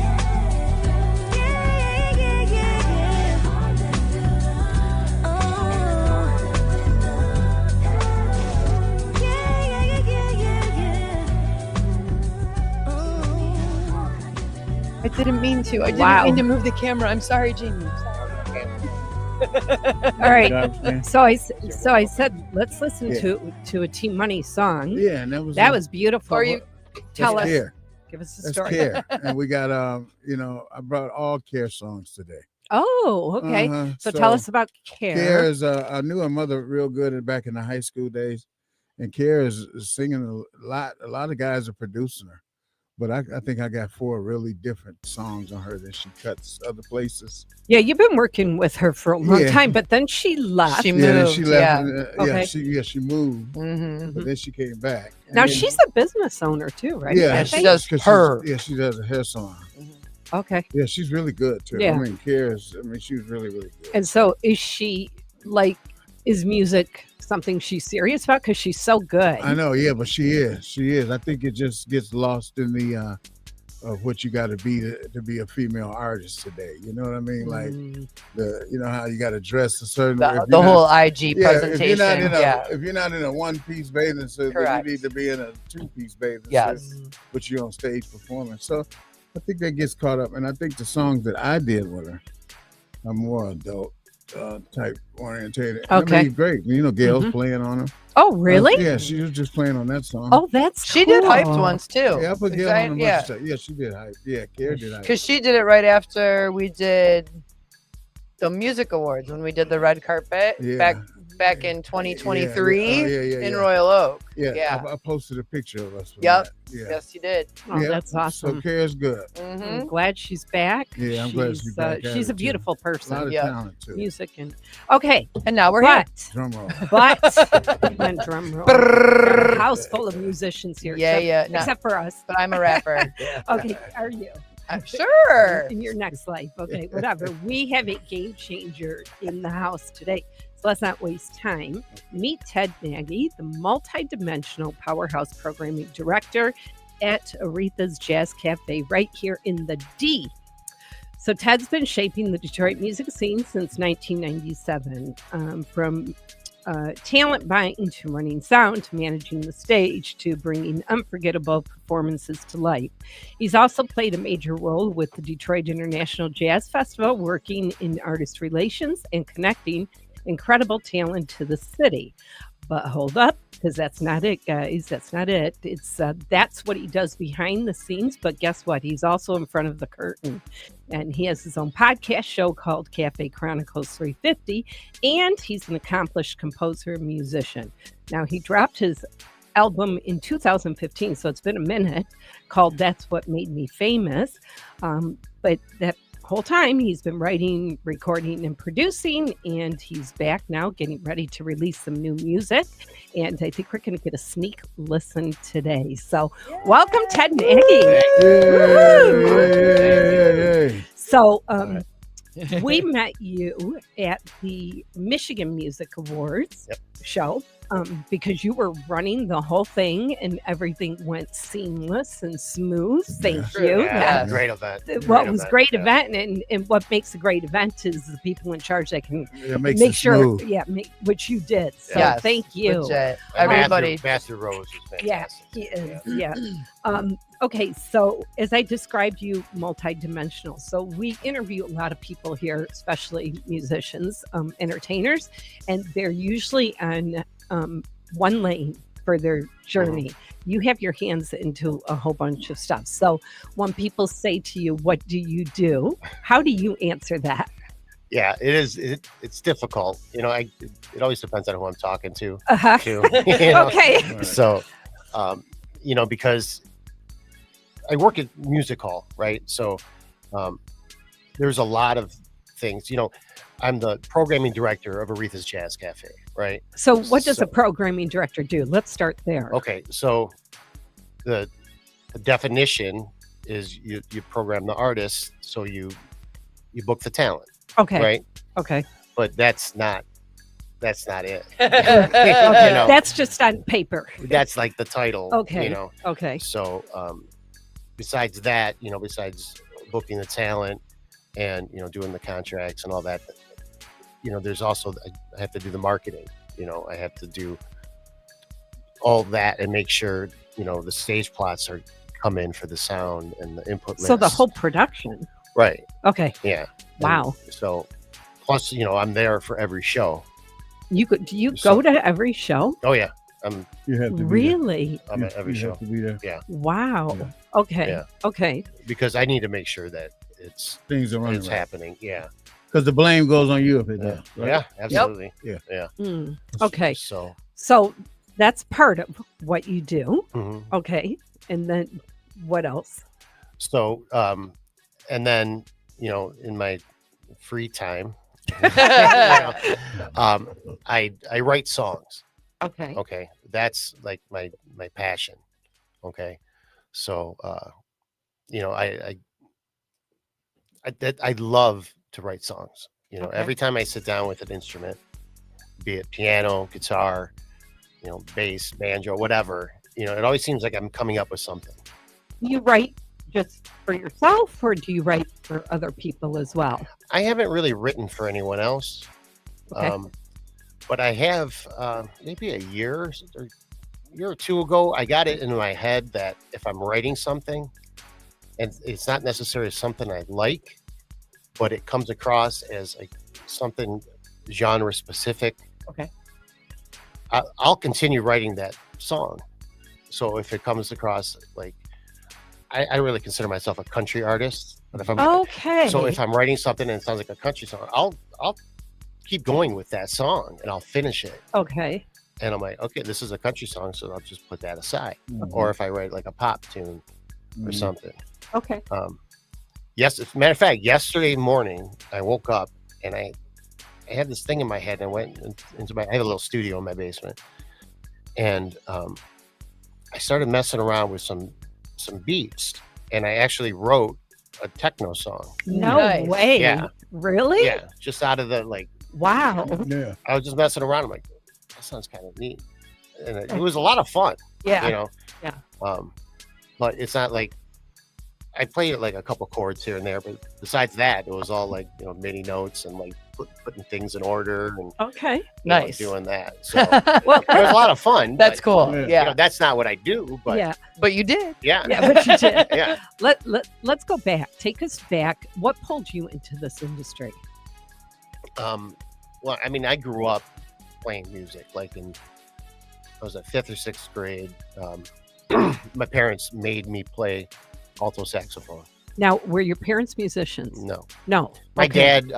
Yeah, yeah, yeah, yeah. Heart that's filled up. Oh. Yeah, yeah, yeah, yeah, yeah. Oh. I didn't mean to. I didn't Wow. mean to move the camera. I'm sorry, Jamie. I'm sorry. All right. Jobs, man. So I said, let's listen Yeah. to a Team Money song. Yeah, and That was beautiful. Or you- Tell That's us. Care. Give us a That's story. Care. And we got I brought all Care songs today. Oh, okay. Uh-huh. So tell us about Care Care. is I knew her mother real good back in the high school days, and Care is singing a lot. A lot of guys are producing her, but I think I got 4 really different songs on her that she cuts other places. Yeah, you've been working with her for a long Yeah. time, but then she left. She Then moved. she left. Yeah. Okay. She moved, Mm-hmm. but then she came back. And Now then- she's a business owner too, right? yeah, I she think? does 'cause her. she does a hair salon. Okay. Yeah, she's really good too. Yeah. I mean, she was really, really good. And so is she is music something she's serious about? Because she's so good. I know, yeah, but she is. I think it just gets lost in the of what you got to be to be a female artist today. You know what I mean? Like how you got to dress a certain way. If The you're whole not- IG yeah, presentation. if you're not in a one-piece bathing suit, then Correct. you need to be in a two-piece bathing Yes. suit, but you're on stage performing. So I think that gets caught up, and I think the songs that I did with her are more adult type orientated. And Okay. I mean, great. Gail's playing on them. Oh, really? Yeah, she was just playing on that song. Oh, that's She did cool. hyped once too. Yeah, I put Gail on a bunch Yeah. of stuff. Yeah, she did hype. Yeah, Care did hype. Because she did it right after we did the music awards when we did the red carpet Yeah. back in 2023 yeah, in Royal Oak. Yeah, Yeah. I posted a picture of us. From Yep. that. Yeah. Yes, you did. Oh, Yeah, that's awesome. So Care's good. Mm-hmm. I'm glad she's back. Yeah, I'm glad she's back at She's a it, too. beautiful A lot person. of Yeah. talent too. Music and okay, And now we're here. Drum roll. but and drum roll. Got a house full of musicians here. Yeah, except, yeah. No, except for us. but I'm a rapper. Okay, are you? I'm sure. In your next life. Okay, whatever. We have a game changer in the house today. So let's not waste time. Meet TedNagy, the multi-dimensional powerhouse programming director at Aretha's Jazz Cafe right here in the D. So Ted's been shaping the Detroit music scene since 1997, from talent buying to running sound to managing the stage to bringing unforgettable performances to life. He's also played a major role with the Detroit International Jazz Festival, working in artist relations and connecting incredible talent to the city. But hold up, because that's not it, guys. That's not it. It's that's what he does behind the scenes. But guess what? He's also in front of the curtain, and he has his own podcast show called Cafe Chronicles 350. And he's an accomplished composer and musician. Now, he dropped his album in 2015, so it's been a minute, called "That's What Made Me Famous." But that whole time he's been writing, recording, and producing, and he's back now getting ready to release some new music, and I think we're going to get a sneak listen today. So welcome, TedNagy. So we met you at the Michigan Music Awards show because you were running the whole thing and everything went seamless and smooth. Thank you. Yeah, great event. Well, it was a great event, and what makes a great event is the people in charge that can make sure, which you did. So thank you. Everybody. Matthew Rose is fantastic. Yeah, he is. Yeah. Okay, so as I described you, multidimensional. So we interview a lot of people here, especially musicians, entertainers, and they're usually on one lane for their journey. You have your hands into a whole bunch of stuff. So when people say to you, "What do you do?" How do you answer that? Yeah, it is. It's difficult. You know, it always depends on who I'm talking to. Too, Okay. So, you know, because I work at music hall, right? So there's a lot of things. You know, I'm the programming director of ArethasJazzCafe, right? So what does a programming director do? Let's start there. Okay, so the definition is you program the artist, so you book the talent. Okay. Right. Okay. But that's not it. Okay. You know, that's just on paper. That's like the title. Okay. You know. Okay. So besides that, you know, besides booking the talent and, you know, doing the contracts and all that, you know, there's also, I have to do the marketing, you know, I have to do all that and make sure, you know, the stage plots come in for the sound and the input list. So the whole production. Right. Okay. Yeah. Wow. And so plus, you know, I'm there for every show. Do you go to every show? Oh yeah. You have to really? I'm at every show. Have to be there. Yeah. Wow. Yeah. Okay. Yeah. Okay. Because I need to make sure that things are running. Happening. Yeah. Because the blame goes on you if it does. Right? Yeah, absolutely. Yep. Yeah. Okay. So that's part of what you do. Mm-hmm. Okay. And then what else? So, and then, you know, in my free time, I write songs. Okay. Okay. That's like my passion. Okay. So, you know, I love to write songs. You know, every time I sit down with an instrument, be it piano, guitar, you know, bass, banjo, whatever, you know, it always seems like I'm coming up with something. You write just for yourself, or do you write for other people as well? I haven't really written for anyone else. Okay. But I have maybe a year or two ago, I got it in my head that if I'm writing something and it's not necessarily something I like, but it comes across as something genre specific. Okay. I'll continue writing that song. So if it comes across like, I really consider myself a country artist. But if I'm so if I'm writing something and it sounds like a country song, I'll keep going with that song and I'll finish it. Okay. And I'm like, okay, this is a country song, so I'll just put that aside. Mm-hmm. Or if I write like a pop tune or something. Okay. Yes, as a matter of fact, yesterday morning I woke up and I had this thing in my head and I went into I have a little studio in my basement. And I started messing around with some beats, and I actually wrote a techno song. No way. Yeah. Really? Yeah. Just out of the wow. Yeah. I was just messing around. I'm like, that sounds kind of neat. And it was a lot of fun. Yeah. You know? Yeah. But it's not like I played it like a couple chords here and there, but besides that, it was all like, you know, MIDI notes and like putting things in order and Okay. you know, Nice. doing that. So Well, it was a lot of fun. That's but, cool. Yeah. Yeah. You know, that's not what I do, but yeah. But you did. yeah. Yeah, but you did. Yeah. Let's go back. Take us back. What pulled you into this industry? Well, I mean, I grew up playing music. Like I was at 5th or 6th grade. My parents made me play alto saxophone. Now, were your parents musicians? No, No. my Okay. dad.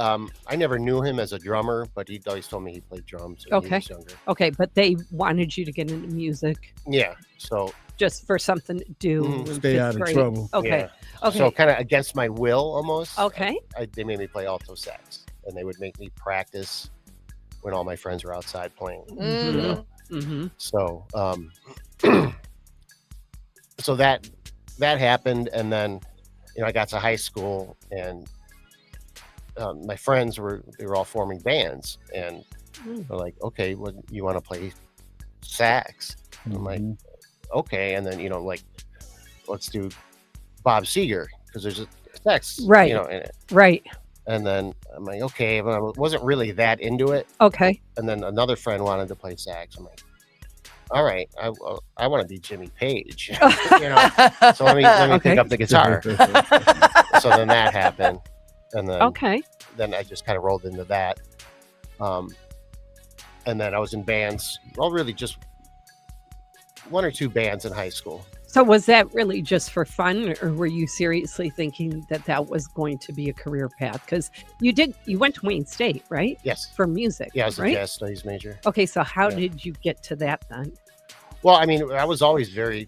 I never knew him as a drummer, but he always told me he played drums when he Okay. was younger. Okay, but they wanted you to get into music Yeah. So just for something to do. Mhm. in Stay fifth out of grade. trouble. Okay. yeah. Okay. So kind of against my will, almost. Okay. They made me play alto sax, and they would make me practice when all my friends were outside playing. Mhm. You know? Mm-hmm. So, so that happened, and then I got to high school, and my friends were all forming bands, and they're like, "Okay, well, you want to play sax?" I'm like, "Okay," and then like, let's do Bob Seger because there's a sax, Right. in it. Right. And then I'm like, okay, but I wasn't really that into it. Okay. And then another friend wanted to play sax. I'm like, all right, I want to be Jimmy Page, So let me Okay. pick up the guitar. So then that happened, and then Okay. then I just kind of rolled into that. And then I was in bands. Well, really just 1 or 2 bands in high school. So was that really just for fun, or were you seriously thinking that was going to be a career path? Because you went to Wayne State, right? Yes. For music. Yeah, I was a right? jazz studies major. Okay, so how Yeah. did you get to that then? Well, I mean, I was always the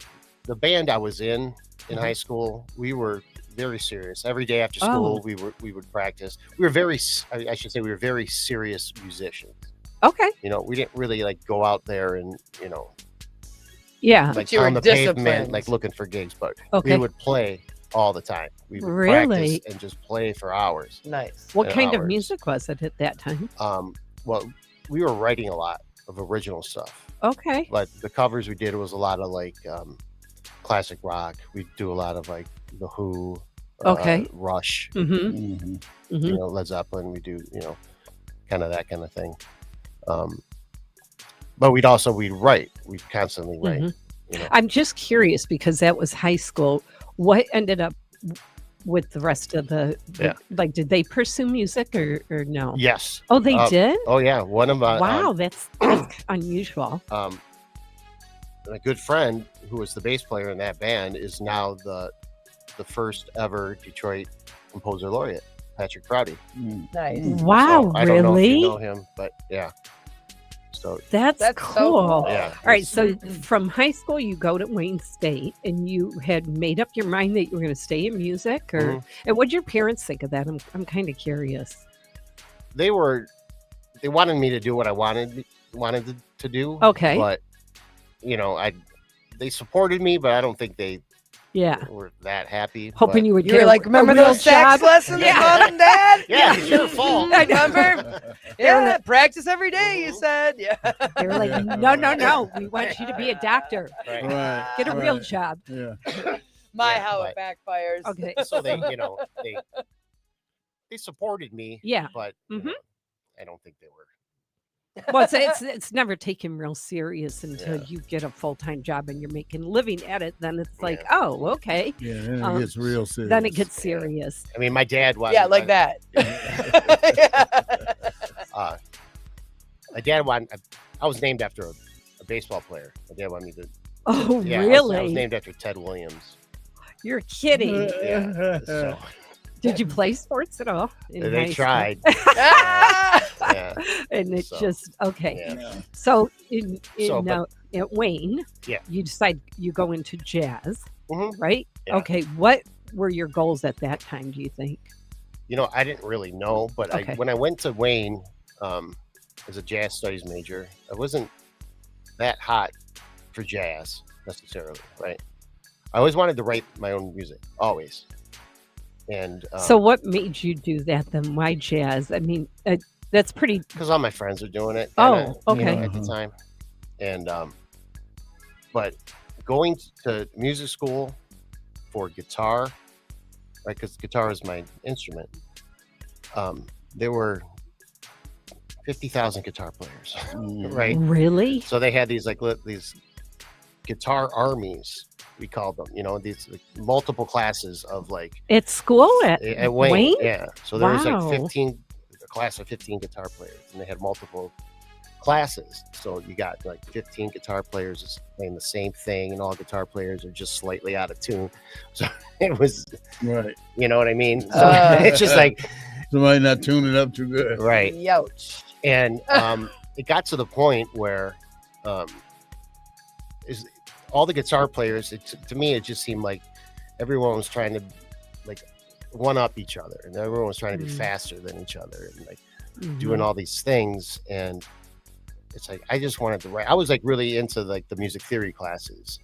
band I was in Mm-hmm. high school, we were very serious. Every day after Oh. school, we would practice. We were I should say we were very serious musicians. Okay. We didn't really like go out there and, Yeah. like you were on the pavement, disciplined. like looking for gigs, but Okay. we would play all the time. We would Really? practice and just play for hours. Nice. What and kind of hours. music was it at that time? Well, we were writing a lot of original stuff. Okay. But the covers we did was a lot of like classic rock. We do a lot of like The Who, Okay. Rush, Mm-hmm. Mm-hmm. Led Zeppelin. We do, kind of that kind of thing. But we'd write. We'd constantly write. Mm-hmm. I'm just curious because that was high school. What ended up with the rest of like, did they pursue music or no? Yes. Oh, they did? Oh yeah. One of my Wow, that's unusual. a good friend who was the bass player in that band is now the first ever Detroit composer laureate, Patrick Crowdy. Nice. Wow, So I don't know if really? you know him, but yeah. So That's so cool. cool. yeah. All right, so from high school, you go to Wayne State, and you had made up your mind that you were going to stay in music, or Mhm. and what did your parents think of that? I'm kind of curious. They wanted me to do what I wanted to do. Okay. But they supported me, but I don't think they Yeah, were that happy. hoping but- you would You get were a- like, a remember real those sax job? lessons, Yeah. Mom and Dad? Yeah, it's your fault. I know. Remember? Yeah, practice every day, you said. Yeah. They were like, Yeah. no, we want you to be a doctor. Right. Right. Get a real right. job. Yeah. My, Yeah, how it but- backfires. Okay. So they supported me. Yeah. But Mhm. I don't think they were. Well, it's never taken real serious until Yeah. you get a full-time job and you're making a living at it. Then it's like, Yeah. oh, okay. Yeah. Then Um, it gets real serious. Then it gets serious. I mean, my dad was. Yeah, like that. My dad wanted. I was named after a baseball player. My dad wanted me to. Oh, Yeah, really? I was named after Ted Williams. You're kidding. Yeah. So Did you play sports at all? in high they school? tried. Ah! Yeah. And it's So, just okay. Yeah. So in So, but- at Wayne, Yeah. you decide you go into jazz, Mhm. right? Yeah. Okay. What were your goals at that time? Do you think? I didn't really know, but Okay. when I went to Wayne as a jazz studies major, I wasn't that hot for jazz necessarily, right? I always wanted to write my own music, always. And So what made you do that then? Why jazz? I mean, that's pretty. because all my friends are doing it. Oh, okay. At the time, and but going to music school for guitar, right? Because guitar is my instrument. There were 50,000 guitar players, right? Really? So they had these these guitar armies, we called them, these multiple classes of At school at Wayne. Yeah. So there was Wow. a class of 15 guitar players, and they had multiple classes. So you got 15 guitar players playing the same thing, and all guitar players are just slightly out of tune. So it was, Right. you know what I mean? So it's just somebody not tuning it up too good. right. Youch. And it got to the point where is all the guitar players, to me, it just seemed like everyone was trying to one up each other, and everyone was trying to be faster than each other, and doing all these things. And it's I just wanted to write. I was really into the music theory classes,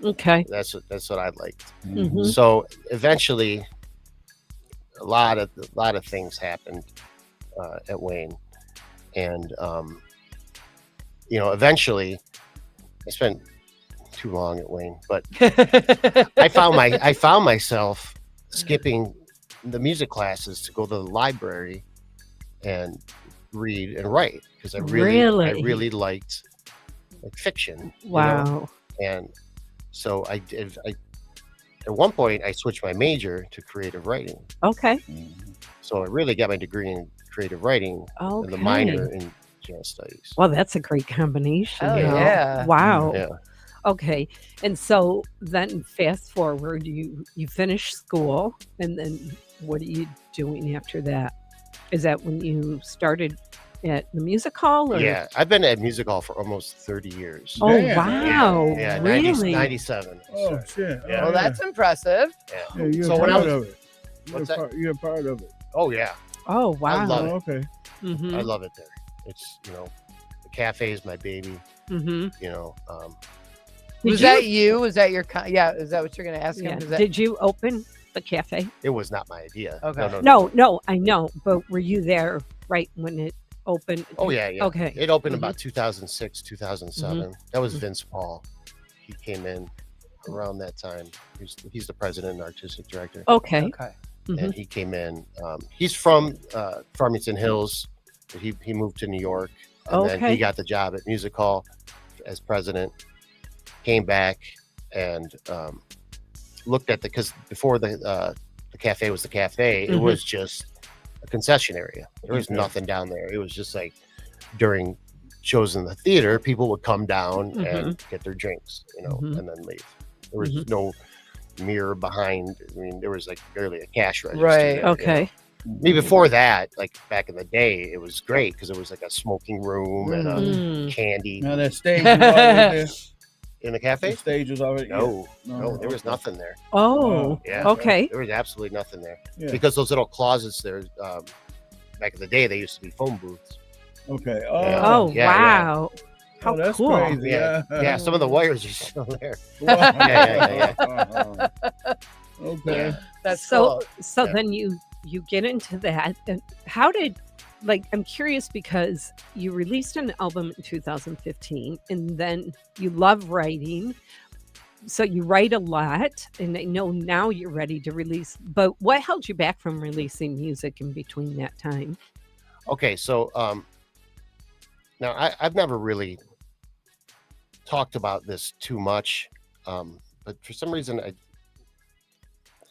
Okay. That's what I liked. Mhm. So eventually a lot of things happened at Wayne, and eventually I spent too long at Wayne, but I found myself skipping the music classes to go to the library and read and write, because I really liked fiction. Wow. And so I did. At one point I switched my major to creative writing. Okay. So I really got my degree in creative writing and the minor in jazz studies. Well, that's a great combination. Oh, yeah. Wow. Yeah. Okay. And so then fast forward, you finish school, and then what are you doing after that? Is that when you started at the music hall? Or? Yeah, I've been at music hall for almost 30 years. Oh, Damn. wow. Yeah, Really? 97. Oh shit. Yeah. Well, that's impressive. Yeah, you're So a when I part was- of it. What's that? You're a part of it. Oh yeah, Oh, wow. I love it. Oh, okay. Mm-hmm. I love it there. It's the cafe is my baby. Mm-hmm. Was that you? Was that your? Yeah. Is that what you're going to ask him? Yeah. Is that, Did you open the cafe? It was not my idea. Okay. No, I know. But were you there right when it opened? Oh yeah. Okay. It opened about 2006, 2007. That was Vince Paul. He came in around that time. He's the president and artistic director. Okay. okay. And he came in. He's from Farmington Hills. But he moved to New York, and then he got the job at Music Hall as president. Came back and looked at because before the cafe was the cafe, it was just a concession area. There was nothing down there. It was just during shows in the theater, people would come down and get their drinks, and then leave. There was no mirror behind. I mean, there was barely a cash register. Right. there, Okay. Me before that, back in the day, it was great because it was a smoking room and a candy Now that stage was already there. in the cafe. The stage was already No, No, there was okay. nothing there. Oh, Yeah. okay. There was absolutely nothing there Yeah. because those little closets there, back in the day, they used to be phone booths. Okay. Yeah. Oh, yeah. wow. How Oh, that's cool. crazy. Yeah, some of the wires are still there. Wow. Yeah. Okay. That's so cool. Yeah. then you get into that. And how did I'm curious because you released an album in 2015 and then you love writing. So you write a lot, and I know now you're ready to release, but what held you back from releasing music in between that time? Okay, so now I've never really talked about this too much, but for some reason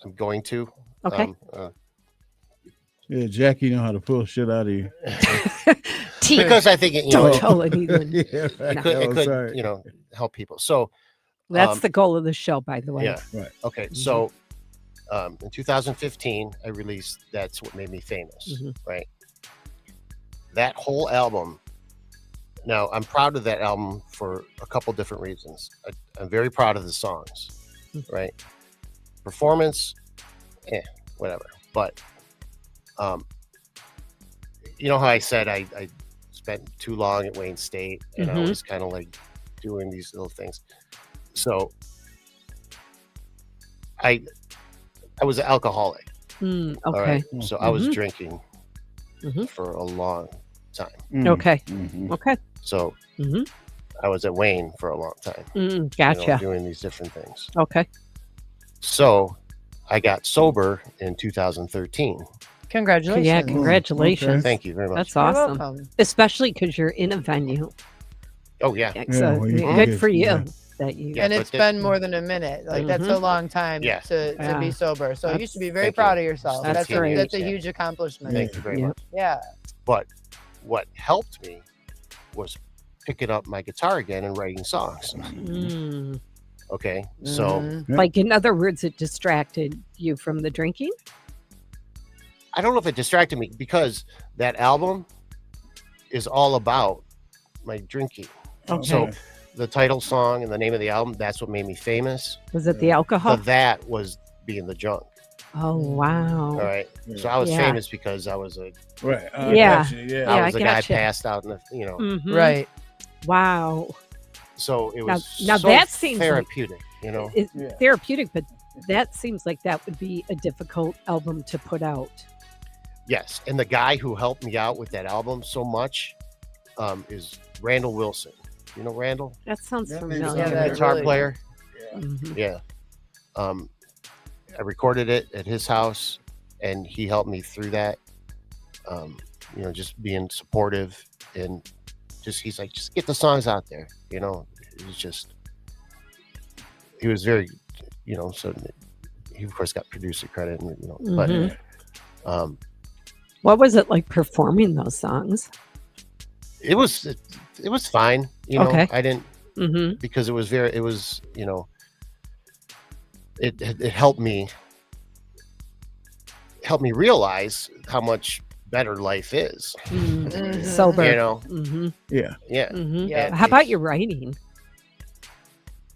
I'm going to. Okay. Yeah, Jackie know how to pull shit out of you. Because I think Don't tell anyone. Yeah, right. it could Sorry. help people. So That's the goal of the show, by the way. yeah. Right. Okay, so in 2015, I released That's What Made Me Famous, right? That whole album, now I'm proud of that album for a couple different reasons. I'm very proud of the songs, right? Performance, whatever. But, you know how I said I spent too long at Wayne State, and I was kind of doing these little things. So I was an alcoholic. Okay. All right. So I was drinking for a long time. Okay. Mhm. Okay. So I was at Wayne for a long time. Gotcha. Doing these different things. Okay. So I got sober in 2013. Congratulations. Yeah, congratulations. Okay. Thank you very much. That's You're awesome. welcome. Especially because you're in a venue. Oh yeah. So well, you can good get- for you yeah. that you. Yeah, And but it's the- been more than a minute. Like that's a long time Yeah. to be Yeah. sober. So you should be very Thank proud you. of yourself. That's That's great. that's a Yeah. huge accomplishment. Thank you very Yeah. much. Yeah. But what helped me was picking up my guitar again and writing songs. Mm. Okay, so Mhm. Yeah. Like in other words, it distracted you from the drinking. I don't know if it distracted me because that album is all about my drinking. Okay. So the title song and the name of the album, that's what made me famous. Was it the alcohol? But that was being the drunk. Oh wow. All right. Yeah. So I was Yeah. famous because I was Right. Yeah. Gotcha, yeah. Yeah, I I was the guy gotcha. passed out in the Mhm. Right. Wow. so it Now- was now so that seems like- therapeutic, It's Yeah. therapeutic, but that seems like that would be a difficult album to put out. Yes, and the guy who helped me out with that album so much is Randall Wilson. You know Randall, That sounds That familiar. name's Yeah, that guitar really- player. Mhm. Yeah. I recorded it at his house, and he helped me through that. Just being supportive and he's like, just get the songs out there. It was he was very, so he of course got producer credit, and Mhm. but What was it like performing those songs? it was fine. Okay. I didn't. Mm-hmm. Because it helped me realize how much better life is. Mhm. Sober. Mm-hmm. Yeah. Yeah. Mhm. Yeah. How about your writing?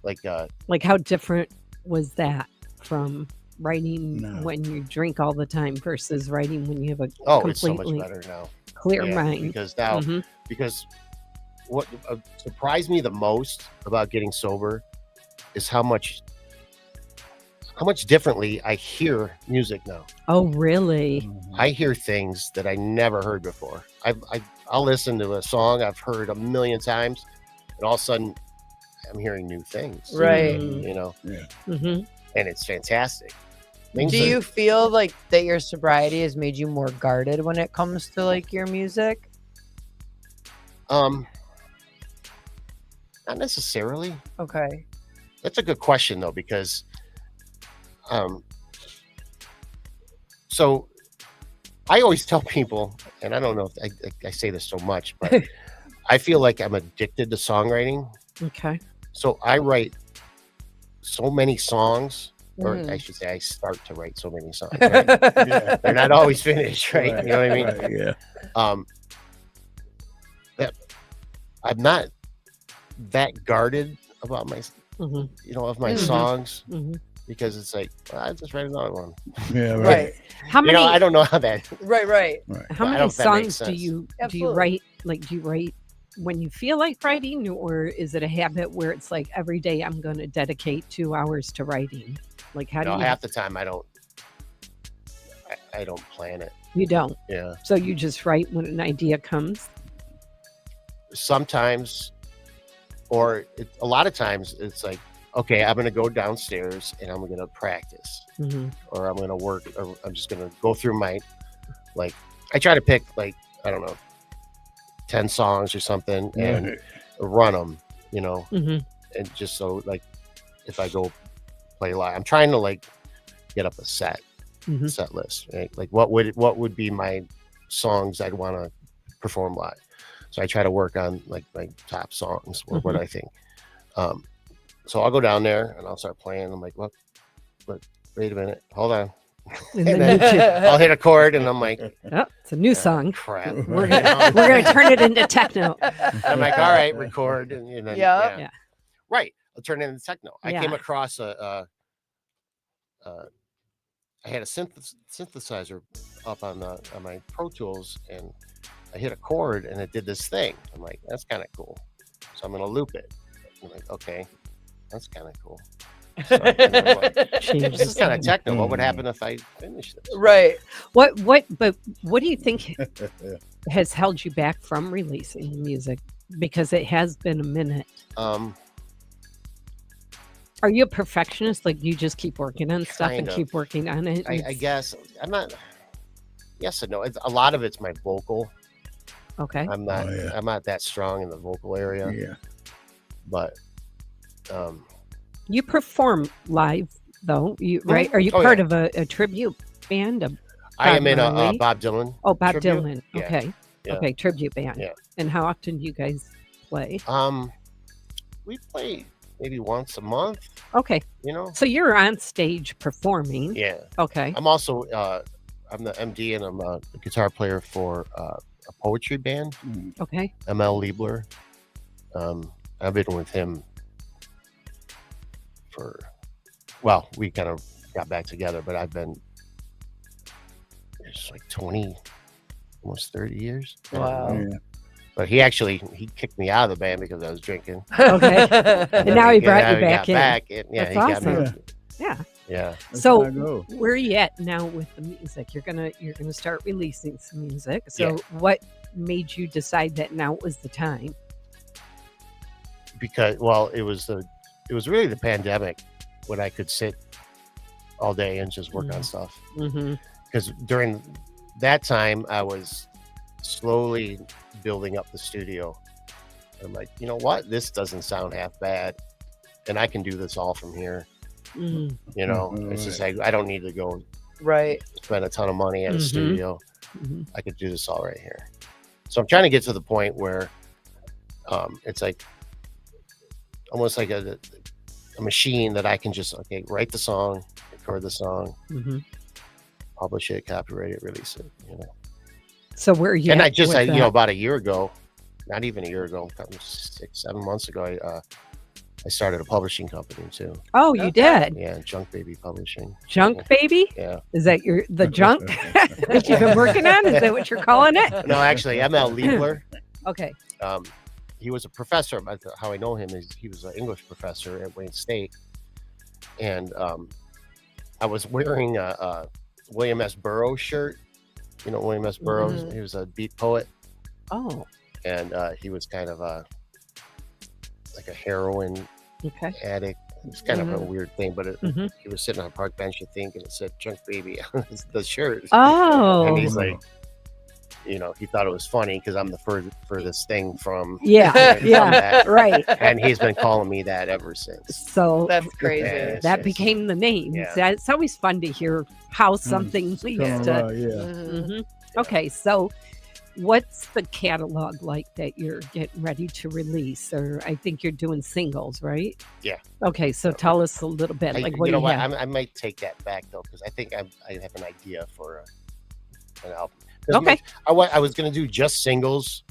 Like Like how different was that from writing No. when you drink all the time versus writing when you have a it's so much completely better now. clear Yeah, mind? because now Mhm. because what surprised me the most about getting sober is how much differently I hear music now. Oh, really? Mm-hmm. I hear things that I never heard before. I'll listen to a song I've heard a million times, and all of a sudden I'm hearing new things. Right. Mm-hmm. And it's fantastic. Do you feel like that your sobriety has made you more guarded when it comes to like your music? Not necessarily. Okay. That's a good question though, because so I always tell people, and I don't know if I say this so much, but I feel like I'm addicted to songwriting. Okay. So I write so many songs, or Mhm. I should say I start to write so many songs. Right? Yeah. They're not always finished, right? You know what I mean? Right, yeah. That I'm not that guarded about my Mhm. of my Mhm. songs, Mhm. because it's like, well, I just write another one. Yeah. Right. Right. How many? I don't know how that. Right. Right. How I many don't know if that makes songs do sense. you Absolutely. write? Like, do you write when you feel like writing, or is it a habit where it's like every day I'm going to dedicate 2 hours to writing? Like, how do you? Half the time I don't plan it. You don't. Yeah. So you just write when an idea comes. Sometimes, or a lot of times, it's like, okay, I'm going to go downstairs and I'm going to practice, Mm-hmm. or I'm going to work, or I'm just going to go through my, like, I try to pick, like, I don't know, 10 songs or something and run them, Mm-hmm. and just so, like, if I go play live, I'm trying to, like, get up a set list, right? Like, what would be my songs I'd want to perform live? So I try to work on, like, my top songs, or what I think. So I'll go down there and I'll start playing. I'm like, what? But wait a minute, hold on. And And then you just, I'll hit a chord and I'm like, oh, it's a new song. crap. We're gonna turn it into techno. And I'm like, all right, record. And then, Yeah. Yeah. Right. I'll turn it into techno. I Yeah. came across I had a synthesizer up on my Pro Tools, and I hit a chord and it did this thing. I'm like, that's kind of cool. So I'm going to loop it. I'm like, okay, that's kind of cool. So, and I'm like, Change this is the kind of song. techno. What would happen if I finished this? Right. But what do you think has held you back from releasing music? Because it has been a minute. Are you a perfectionist? Like you just keep working on stuff Kind and of. keep working on it? I guess I'm not. yes and no. A lot of it's my vocal. Okay. I'm not that strong in the vocal area. Yeah. But you perform live though, right? Are you part of a tribute band? I am in a Bob Dylan. Oh, Bob tribute. Dylan. Yeah. Okay. Yeah. Okay, tribute band. Yeah. And how often do you guys play? We play maybe once a month. Okay. You know. So you're on stage performing. Yeah. Okay. I'm also I'm the MD and I'm a guitar player for a poetry band. Okay. ML Liebler. I've been with him we kind of got back together, but I've been it's like 20, almost 30 years. Wow. Yeah. But he kicked me out of the band because I was drinking. Okay. And now he brought you back in. Yeah, That's he got awesome. me. Yeah. Yeah. That's So how I go. where are you at now with the music? You're gonna start releasing some music. So Yeah. what made you decide that now was the time? Because it was really the pandemic when I could sit all day and just work on stuff. Mm-hmm. Because during that time I was slowly building up the studio. I'm like, you know what? This doesn't sound half bad, and I can do this all from here. Mm-hmm. You know, it's just like I don't need to go spend a ton of money at a studio. Mm-hmm. I could do this all right here. So I'm trying to get to the point where it's like almost like a machine that I can just write the song, record the song, publish it, copyright it, release it. You know. So where are you? And at about a year ago, not even a year ago, 6-7 months ago, I started a publishing company too. Oh, you did? Yeah, Junk Baby Publishing. Junk Baby? Yeah. Is that the junk that you've been working on? Is that what you're calling it? No, actually, ML Liebler. Okay. He was a professor. How I know him is he was an English professor at Wayne State, and I was wearing a William S. Burroughs shirt. You know William S. Burroughs. He was a beat poet. Oh. And he was kind of like a heroin addict. It's kind of a weird thing, but he was sitting on a park bench, I think, and it said "Junk Baby" on the shirt. Oh. And he's like, you know, he thought it was funny because I'm the furthest thing from that. Right. And he's been calling me that ever since. So that's crazy. That became the name. Yeah. It's always fun to hear how something leads to. Okay, so what's the catalog like that you're getting ready to release? Or I think you're doing singles, right? Yeah. Okay, so tell us a little bit. Like, what you do know you what? have? I might take that back though, because I think I have an idea for an album. Okay. I was going to do just singles,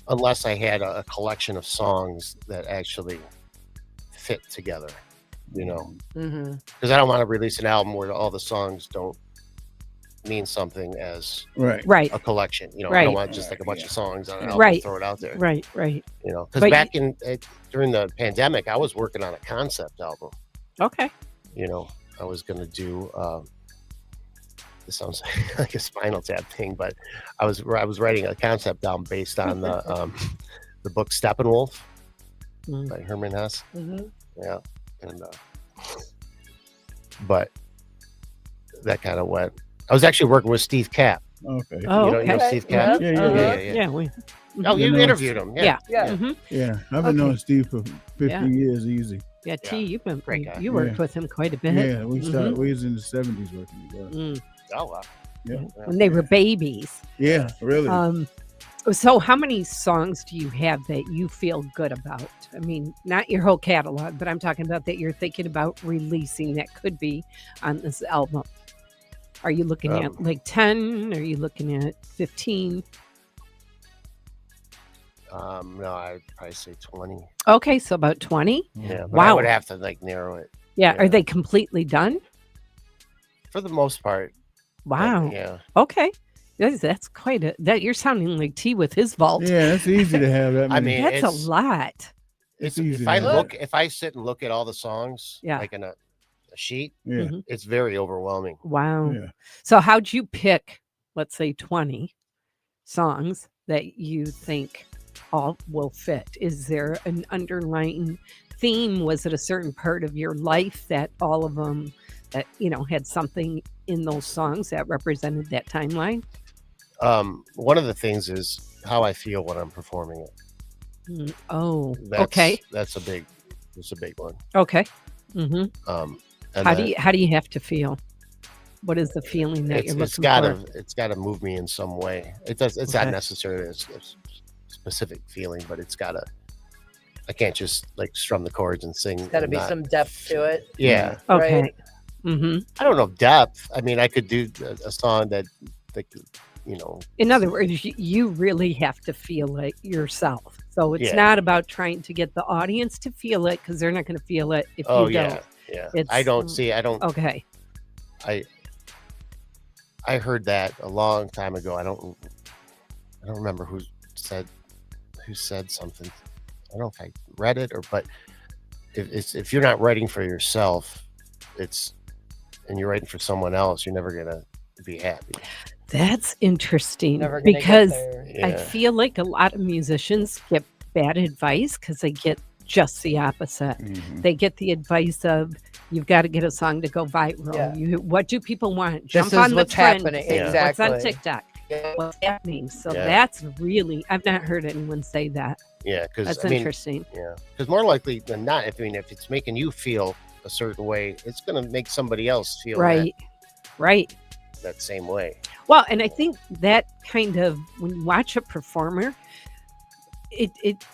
unless I had a collection of songs that actually fit together. You know, because I don't want to release an album where all the songs don't mean something as a collection. You know, I don't want just like a bunch of songs on an album and throw it out there. Right. You know, because back during the pandemic, I was working on a concept album. Okay. You know, I was going to do. This sounds like a Spinal Tap thing, but I was writing a concept album based on the book Steppenwolf by Herman Hesse. Yeah, and but that kind of went. I was actually working with Steve Kapp. Okay. Oh, you know Steve Kapp? Yeah. Oh, you interviewed him. Yeah. I've been knowing Steve for 15 years easy. Yeah, T, you've been great guy. You worked with him quite a bit. Yeah, we was in the 70s working together. Oh wow. Yeah. When they were babies. Yeah, really. So how many songs do you have that you feel good about? I mean, not your whole catalog, but I'm talking about that you're thinking about releasing that could be on this album. Are you looking at like 10? Are you looking at 15? No, I'd probably say 20. Okay, so about 20? Yeah. But Wow. I would have to like narrow it. Yeah. Are they completely done? For the most part. Wow. Yeah. Okay. That's quite that you're sounding like T with his vault. Yeah, it's easy to have that. I mean, that's a lot. It's easy. If I sit and look at all the songs, like in a sheet, yeah, it's very overwhelming. Wow. Yeah. So how'd you pick, let's say 20 songs that you think all will fit? Is there an underlying theme? Was it a certain part of your life that all of them had something in those songs that represented that timeline? One of the things is how I feel when I'm performing it. Okay. That's a big one. Okay. Mm-hmm. And how do you have to feel? What is the feeling that you're looking for? It's gotta move me in some way. It's not necessarily a specific feeling, but I can't just like strum the chords and sing. There's got to be some depth to it. Yeah. Okay. Right? Mm-hmm. I don't know depth. I mean, I could do a song that In other words, you really have to feel it yourself. So it's not about trying to get the audience to feel it, because they're not going to feel it if you don't. Yeah. Okay. I heard that a long time ago. I don't remember who said something. I don't know if I read it but if you're not writing for yourself, and you're writing for someone else, you're never gonna be happy. That's interesting, because I feel like a lot of musicians get bad advice because they get just the opposite. Mm-hmm. They get the advice of, you've got to get a song to go viral. Yeah. What do people want? Jump on the trend. What's on TikTok? What's happening? So that's really, I've not heard anyone say that. Yeah, because that's interesting. Yeah, because more likely than not, if it's making you feel a certain way, it's going to make somebody else feel right. that same way. Well, and I think that kind of, when you watch a performer, it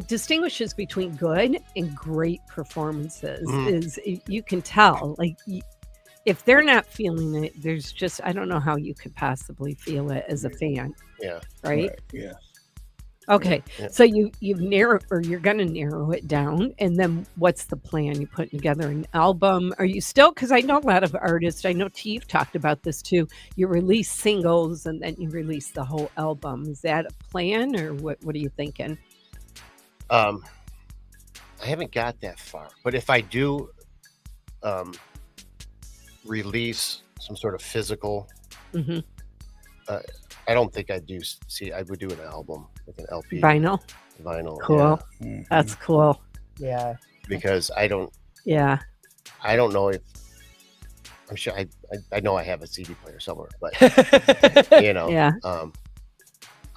distinguishes between good and great performances. Is you can tell, like, if they're not feeling it, there's just, I don't know how you could possibly feel it as a fan. Yeah. Right? Yeah. Okay. Yeah. So you've narrowed, or you're going to narrow it down. And then what's the plan? You putting together an album? Are you still, because I know a lot of artists, I know T, you've talked about this too. You release singles and then you release the whole album. Is that a plan, or what are you thinking? I haven't got that far, but if I do release some sort of physical, I don't think I would do an album with an LP. Vinyl. Cool. Yeah. That's cool. Yeah. Because I don't know if, I'm sure I know I have a CD player somewhere, but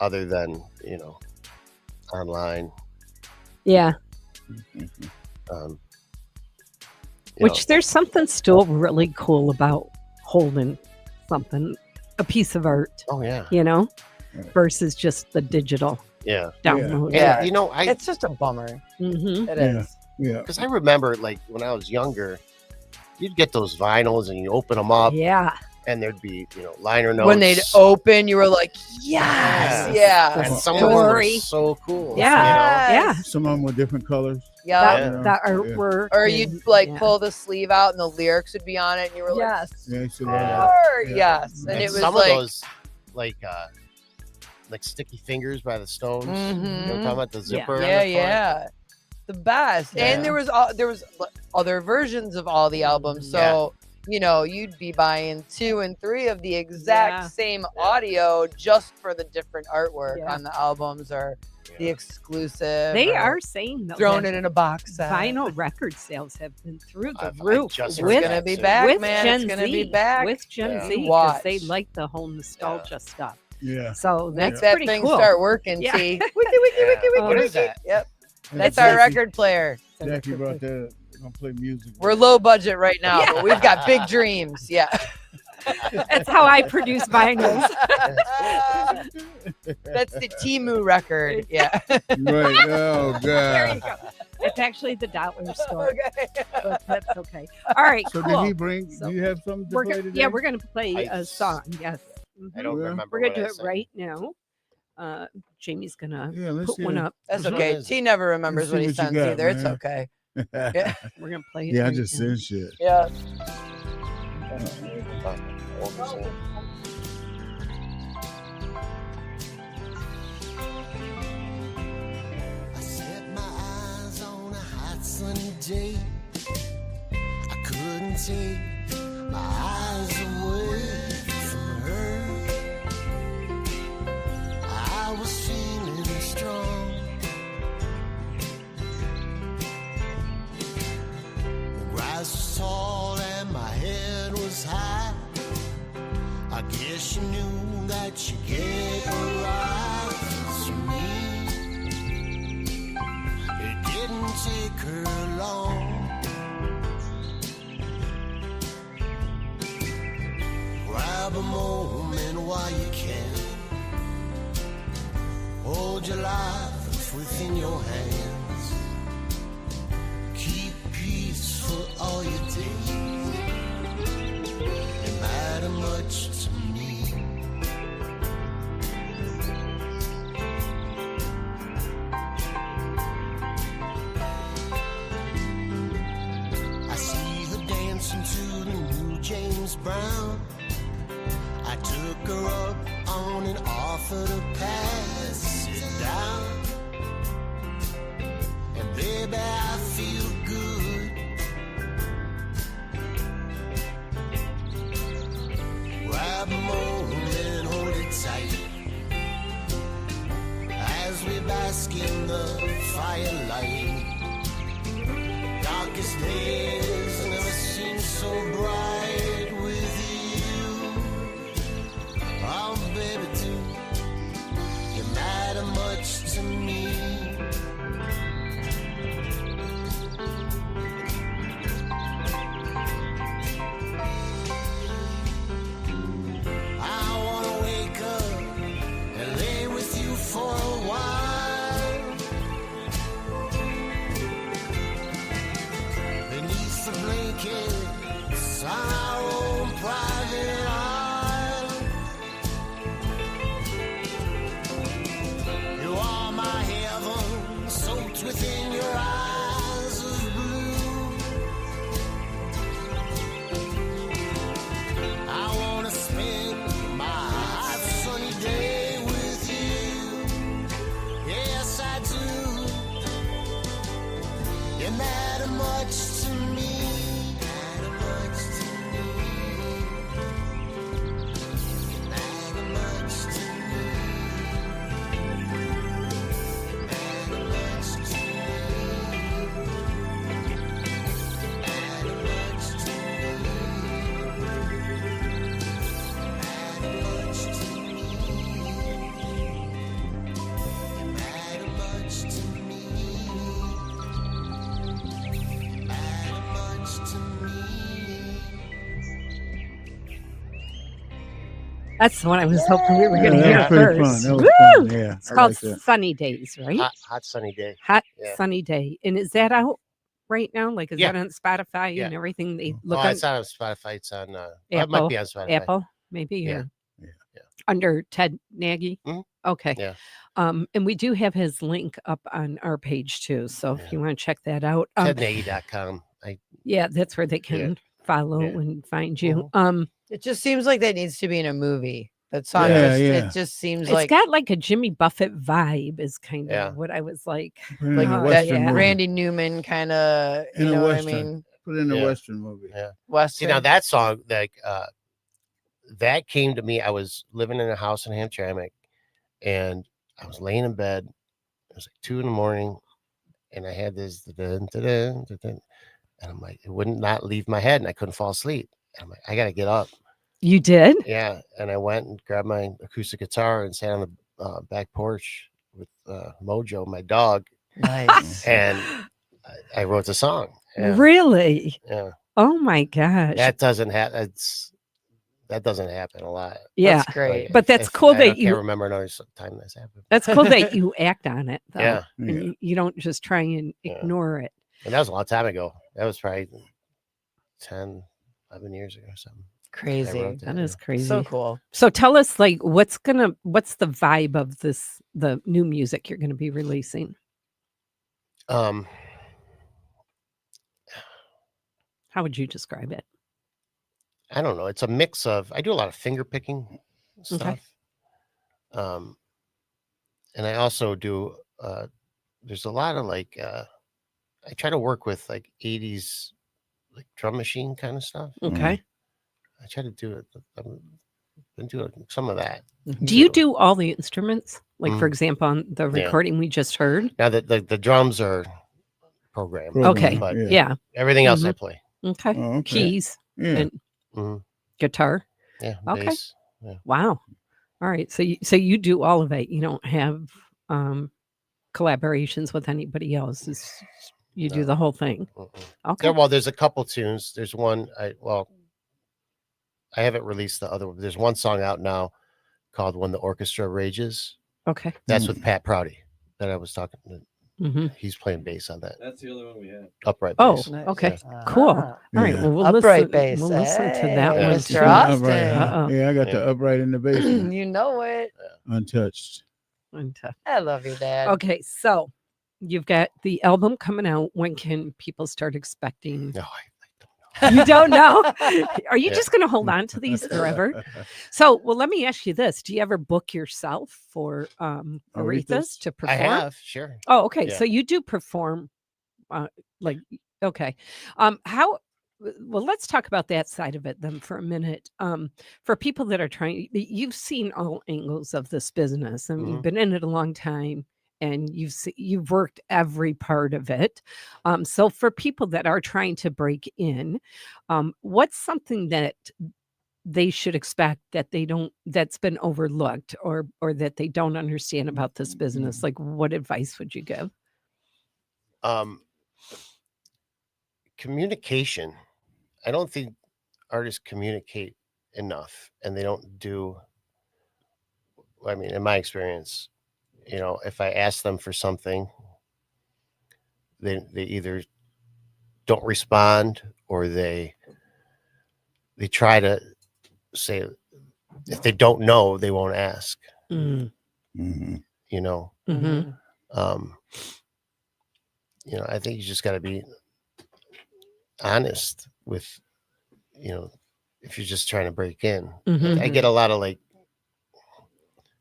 other than, online. Yeah. Which there's something still really cool about holding something, a piece of art. Oh yeah. Versus just the digital. Yeah. Download. Yeah. It's just a bummer. Mm-hmm. It is. Yeah. Because I remember, like, when I was younger, you'd get those vinyls and you open them up. Yeah. And there'd be, liner notes. When they'd open, you were like, yes. Yeah. And some of them were so cool. Yeah. Yeah. Some of them were different colors. Yeah. That artwork. Or you'd pull the sleeve out and the lyrics would be on it, and you were like, yes. And it was some of those, like Sticky Fingers by the Stones. Mm-hmm. You know what I'm talking about? The zipper. Yeah. The best. Yeah. And there was other versions of all the albums. So you'd be buying 2 and 3 of the exact same audio just for the different artwork on the albums, or the exclusive. They are saying, though, throwing it in a box set. Vinyl record sales have been through the roof. It's gonna be back, man. It's gonna be back with Gen Z, because they like the whole nostalgia stuff. Yeah. So that's that pretty thing cool. Start working. Yeah. Wiki. What is that? Yep. That's our record player. Jackie brought that. Gonna play music. We're low budget right now, but we've got big dreams. Yeah. That's how I produce vinyls. That's the Temu record. Yeah. Right. Oh God. There you go. It's actually the dollar store. Okay. But that's okay. All right. So cool. did he bring? Do you have something to play today? Yeah, we're gonna play a song. Yes. Mm-hmm. I don't remember. We're gonna do it right now. Jamie's gonna put one up. That's okay. T never remembers what he sends either. It's okay. Yeah. We're gonna play it. Yeah, I just said shit. Yeah. I set my eyes on a hot sunny day. I couldn't take my eyes away from her. I was feeling strong. The grass was tall and my Guess you knew that you get a rise from me. It didn't take her long. Grab a moment while you can. Hold your life within your hands. Keep peace for all your days. It matter much to me. I see her dancing to the new James Brown. I took her up on and offered her pass it down. And baby, I feel good. Grab a moment, hold it tight, as we bask in the firelight. Darkest days never seem so bright with you. Oh, baby, too, you matter much to me. I wanna wake up and lay with you for a while. Beneath the blankets on our own private isle. You are my heaven, soaked within your eyes of blue. I wanna spend my hot sunny day with you. Yes, I do. You matter much to me. Matter much to me. You matter much to me. Matter much to me. Matter much to me. Matter much to me. Matter much to me. Matter much to me. That's what I was hoping we were going to that hear was pretty fun. first. That was Woo! fun. Yeah, It's I called like that. Sunny Days, right? Hot sunny day. Hot Yeah. Sunny Day. And is that out right now? Like, is Yeah. that on Spotify Yeah. and everything? They Oh, look on it's not on Spotify. It's on. It Apple. might be on Spotify. Apple, maybe. Yeah. Or Yeah. under TedNagy. Mhm. Okay. Yeah. And we do have his link up on our page too. So if Yeah. you want to check that out, TedNagy.com. yeah, that's where they can follow Yeah. and find you. It just seems like that needs to be in a movie. That song, Yeah, just, yeah. it just seems It's like got like a Jimmy Buffett vibe is kind of Yeah. what I was like. Put it in like a Oh, that Western movie. Randy Newman kind of, In you a know what I Western. mean? Put it in a Yeah. Western movie. Yeah. Western. See, now that song, like, that came to me. I was living in a house in Hamtramck, and I was laying in bed. It was like 2 a.m, and I had this, and I'm like, it wouldn't not leave my head, and I couldn't fall asleep. And I'm like, I gotta get up. You did? Yeah, and I went and grabbed my acoustic guitar and sat on the back porch with Mojo, my dog, Nice. and I wrote the song. Yeah. Really? Yeah, Oh my gosh. that doesn't happen. That doesn't happen a lot. Yeah. That's great. Like, But that's cool that I can't you remember another time that's happened. that's cool that you act on it though. Yeah, And you don't just try and Yeah. ignore it. and that was a long time ago. That was probably 10, 11 years ago or something. I Crazy. wrote That is crazy. So cool. So tell us like what's the vibe of the new music you're gonna be releasing? Um, How would you describe it? I don't know. It's a mix of. I do a lot of finger picking stuff. And I also do. There's a lot of like. I try to work with like 80s, like drum machine kind of stuff. Okay. I try to do it. I've been doing some of that. Do you do all the instruments? Like for Mhm. example, on the Yeah. recording we just heard? Now that the drums are programmed. Okay. But Yeah. everything else I play. Okay. Oh, okay. Keys Yeah. and Mhm. guitar. Yeah. Okay. Bass. Yeah. Wow. All right. So you do all of it. You don't have collaborations with anybody else. You do the whole thing. Okay. There's a couple tunes. There's one I haven't released the other one. There's one song out now called When the Orchestra Rages. Okay. That's with Pat Prouty that I was talking to. Mm-hmm. He's playing bass on that. That's the other one we had. Upright Oh, bass. okay. Yeah. Cool. All right. Well, we'll Upright listen, bass. We'll listen to that Yeah. one. Mr. too. Austin. Yeah, I got the upright in the basement, You know it. untouched. I love you, Dad. Okay. So you've got the album coming out. When can people start expecting? No, You don't know? Are you Yeah. just going to hold on to these forever? So, well, let me ask you this. Do you ever book yourself for Aretha's to perform? I have, sure. Oh, okay. Yeah. So you do perform okay. Well, let's talk about that side of it then for a minute. For people that are you've seen all angles of this business and you've been in it a long time. And you've worked every part of it. So for people that are trying to break in, what's something that they should expect that that's been overlooked or that they don't understand about this business? Like, what advice would you give? Communication. I don't think artists communicate enough, and they don't do. I mean, in my experience, if I ask them for something, they either don't respond or they try to say, if they don't know, they won't ask. Mm-hmm. I think you just got to be honest with, if you're just trying to break in. I get a lot of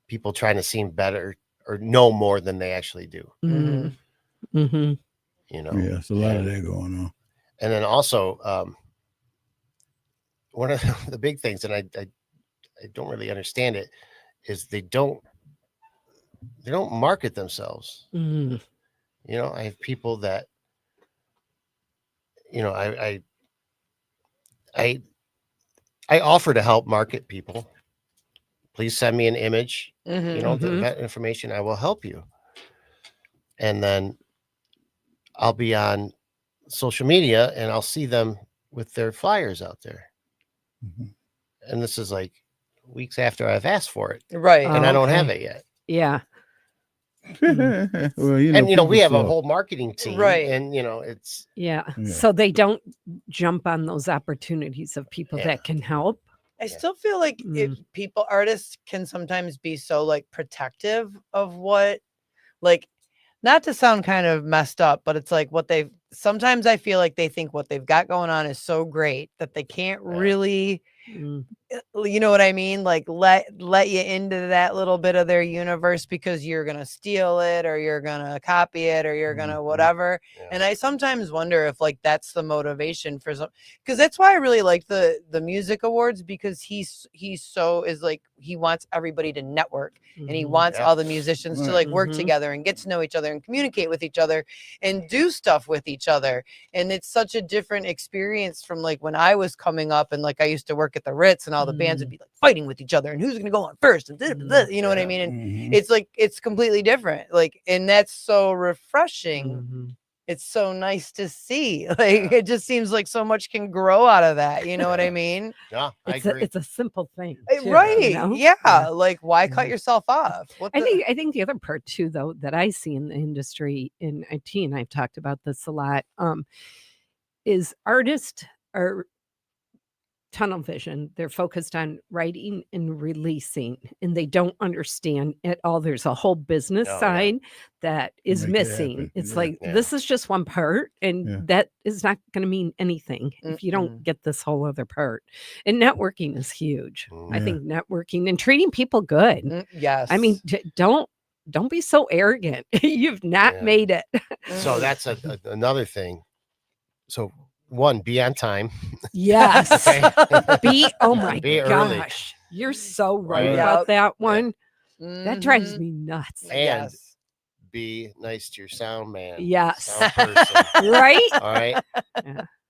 people trying to seem better or know more than they actually do. Yeah, it's a lot of that going on. And then also, one of the big things, and I don't really understand it, is they don't market themselves. I have people that, I offer to help market people. Please send me an image, that information, I will help you. And then I'll be on social media and I'll see them with their flyers out there. And this is weeks after I've asked for it. Right. And I don't have it yet. Yeah. Well, we have a whole marketing team. Right. And, it's. Yeah. So they don't jump on those opportunities of people that can help. I still feel like artists can sometimes be so protective of what, not to sound kind of messed up, but it's sometimes I feel like they think what they've got going on is so great that they can't really, you know what I mean? Let you into that little bit of their universe because you're going to steal it or you're going to copy it or you're going to whatever. Yeah. And I sometimes wonder if that's the motivation for some, because that's why I really like the music awards, because he wants everybody to network and he wants all the musicians to work together and get to know each other and communicate with each other and do stuff with each other. And it's such a different experience from when I was coming up and I used to work at the Ritz and all the bands would be fighting with each other and who's going to go on first and you know what I mean? And it's completely different. And that's so refreshing. It's so nice to see. It just seems like so much can grow out of that. You know what I mean? Yeah, I agree. It's a simple thing. Too, right. Yeah. Why cut yourself off? I think the other part too, though, that I see in the industry in IT, and I've talked about this a lot, is artists are tunnel vision. They're focused on writing and releasing, and they don't understand at all. There's a whole business side that is missing. It's this is just one part, and that is not going to mean anything if you don't get this whole other part. And networking is huge. I think networking and treating people good. Yes. I mean, don't be so arrogant. You've not made it. So that's another thing. So one, be on time. Yes. Oh my be gosh. Early. You're so right about that one. That drives me nuts. And be nice to your sound man. Yes. Sound person. Right? All right.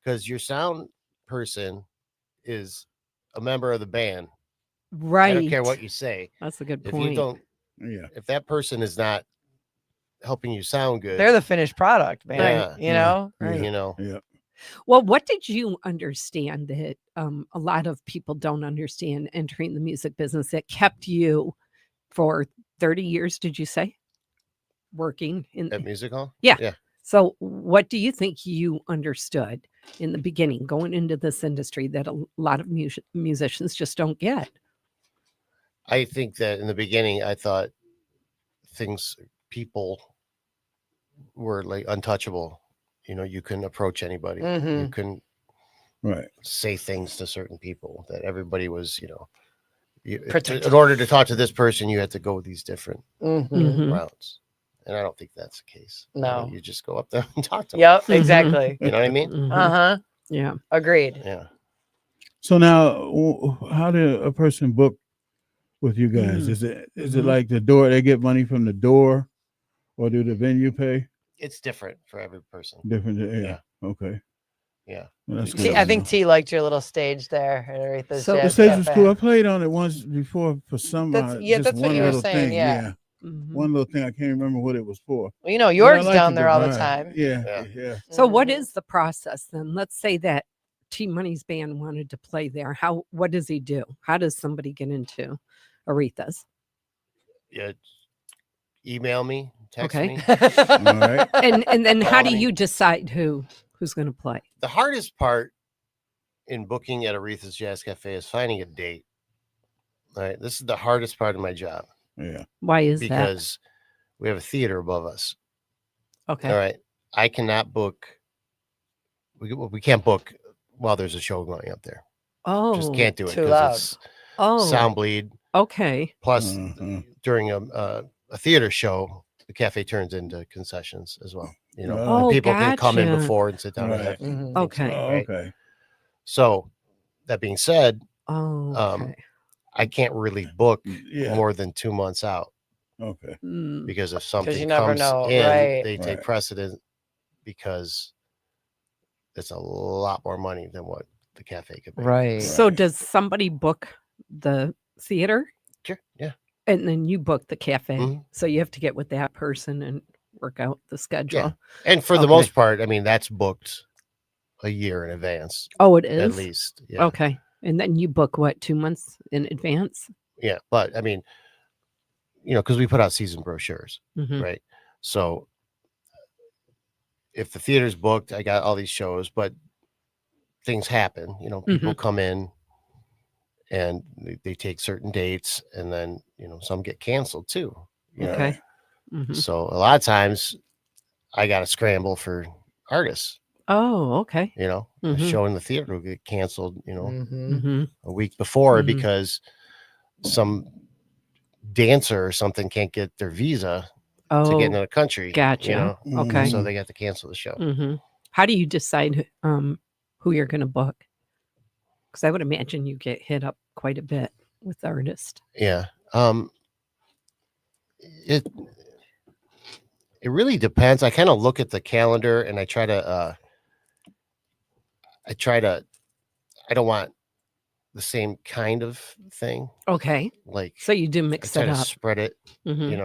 Because your sound person is a member of the band. Right. I don't care what you say. That's a good If point. you don't, if that person is not helping you sound good, They're the finished product, man. Yeah. You know, right? you know, Well, what did you understand that a lot of people don't understand entering the music business that kept you for 30 years, did you say? Working in at music hall? Yeah. Yeah. So what do you think you understood in the beginning going into this industry that a lot of musicians just don't get? I think that in the beginning, I thought people were like untouchable. You know, you couldn't approach anybody. You couldn't say things to certain people, that everybody was, in order to talk to this person, you had to go these different routes. And I don't think that's the case. No. You just go up there and talk to them. Yep, exactly. You know what I mean? Uh-huh. Yeah. Agreed. Yeah. So now, how did a person book with you guys? Is it like the door? They get money from the door, or do the venue pay? It's different for every person. Different. Yeah. Okay. Yeah. Well, that's See, good I to think know. T liked your little stage there at Aretha's So- The Jazz stage was Cafe. cool. I played on it once before for some. That's just what one you were little saying, thing. yeah. One little thing. I can't remember what it was for. Well, you know, But I York's liked down the there all the vibe. time. Yeah. So what is the process then? Let's say that T Money's band wanted to play there. What does he do? How does somebody get into Aretha's? Yeah. Email me, text Okay. me. All right. And then how do Call me. you decide who's going to play? The hardest part in booking at Aretha's Jazz Cafe is finding a date. All right. This is the hardest part of my job. Yeah. Why is Because we have a theater above us. that? Okay. All right. I cannot book. We can't book while there's a show going up there. Oh. Just can't do it too because loud. it's Oh. sound bleed. Okay. Plus, Mhm. during a theater show, the cafe turns into concessions as well. You know, Oh, and people can come in gotcha. before and sit down. And Right. have things to Okay. eat, Oh, right? okay. So that being said, Oh. Okay. I can't really book Yeah. more than 2 months out, Okay. Mm. because if something you never comes know, in, right. they take Right. precedent, because it's a lot more money than what the cafe could pay. Right. So does somebody book the theater Sure. Yeah. and then you book the cafe? Mhm. So you have to get with that person and work out the schedule. And for the Okay. most part, I mean, that's booked a year in advance, Oh, it at is? least. Yeah. Okay. And then you book what, 2 months in advance? Yeah. But I mean, because we put out season brochures, Mhm. right? So if the theater's booked, I got all these shows, but things happen. People come in and they take certain dates, and then, some get canceled too. Okay. Mhm. So a lot of times I got to scramble for artists. Oh, okay. A Mhm. show in the theater will get canceled, Mhm. a week before, Mhm. because some dancer or something can't get their visa to Oh, get into the country. gotcha. Okay. So they got to cancel the show. Mhm. How do you decide who you're going to book? Because I would imagine you get hit up quite a bit with artists. Yeah. It really depends. I kind of look at the calendar and I try to I don't want the same kind of thing. Okay. Like, So you do I mix try it to up. spread it, Mhm. in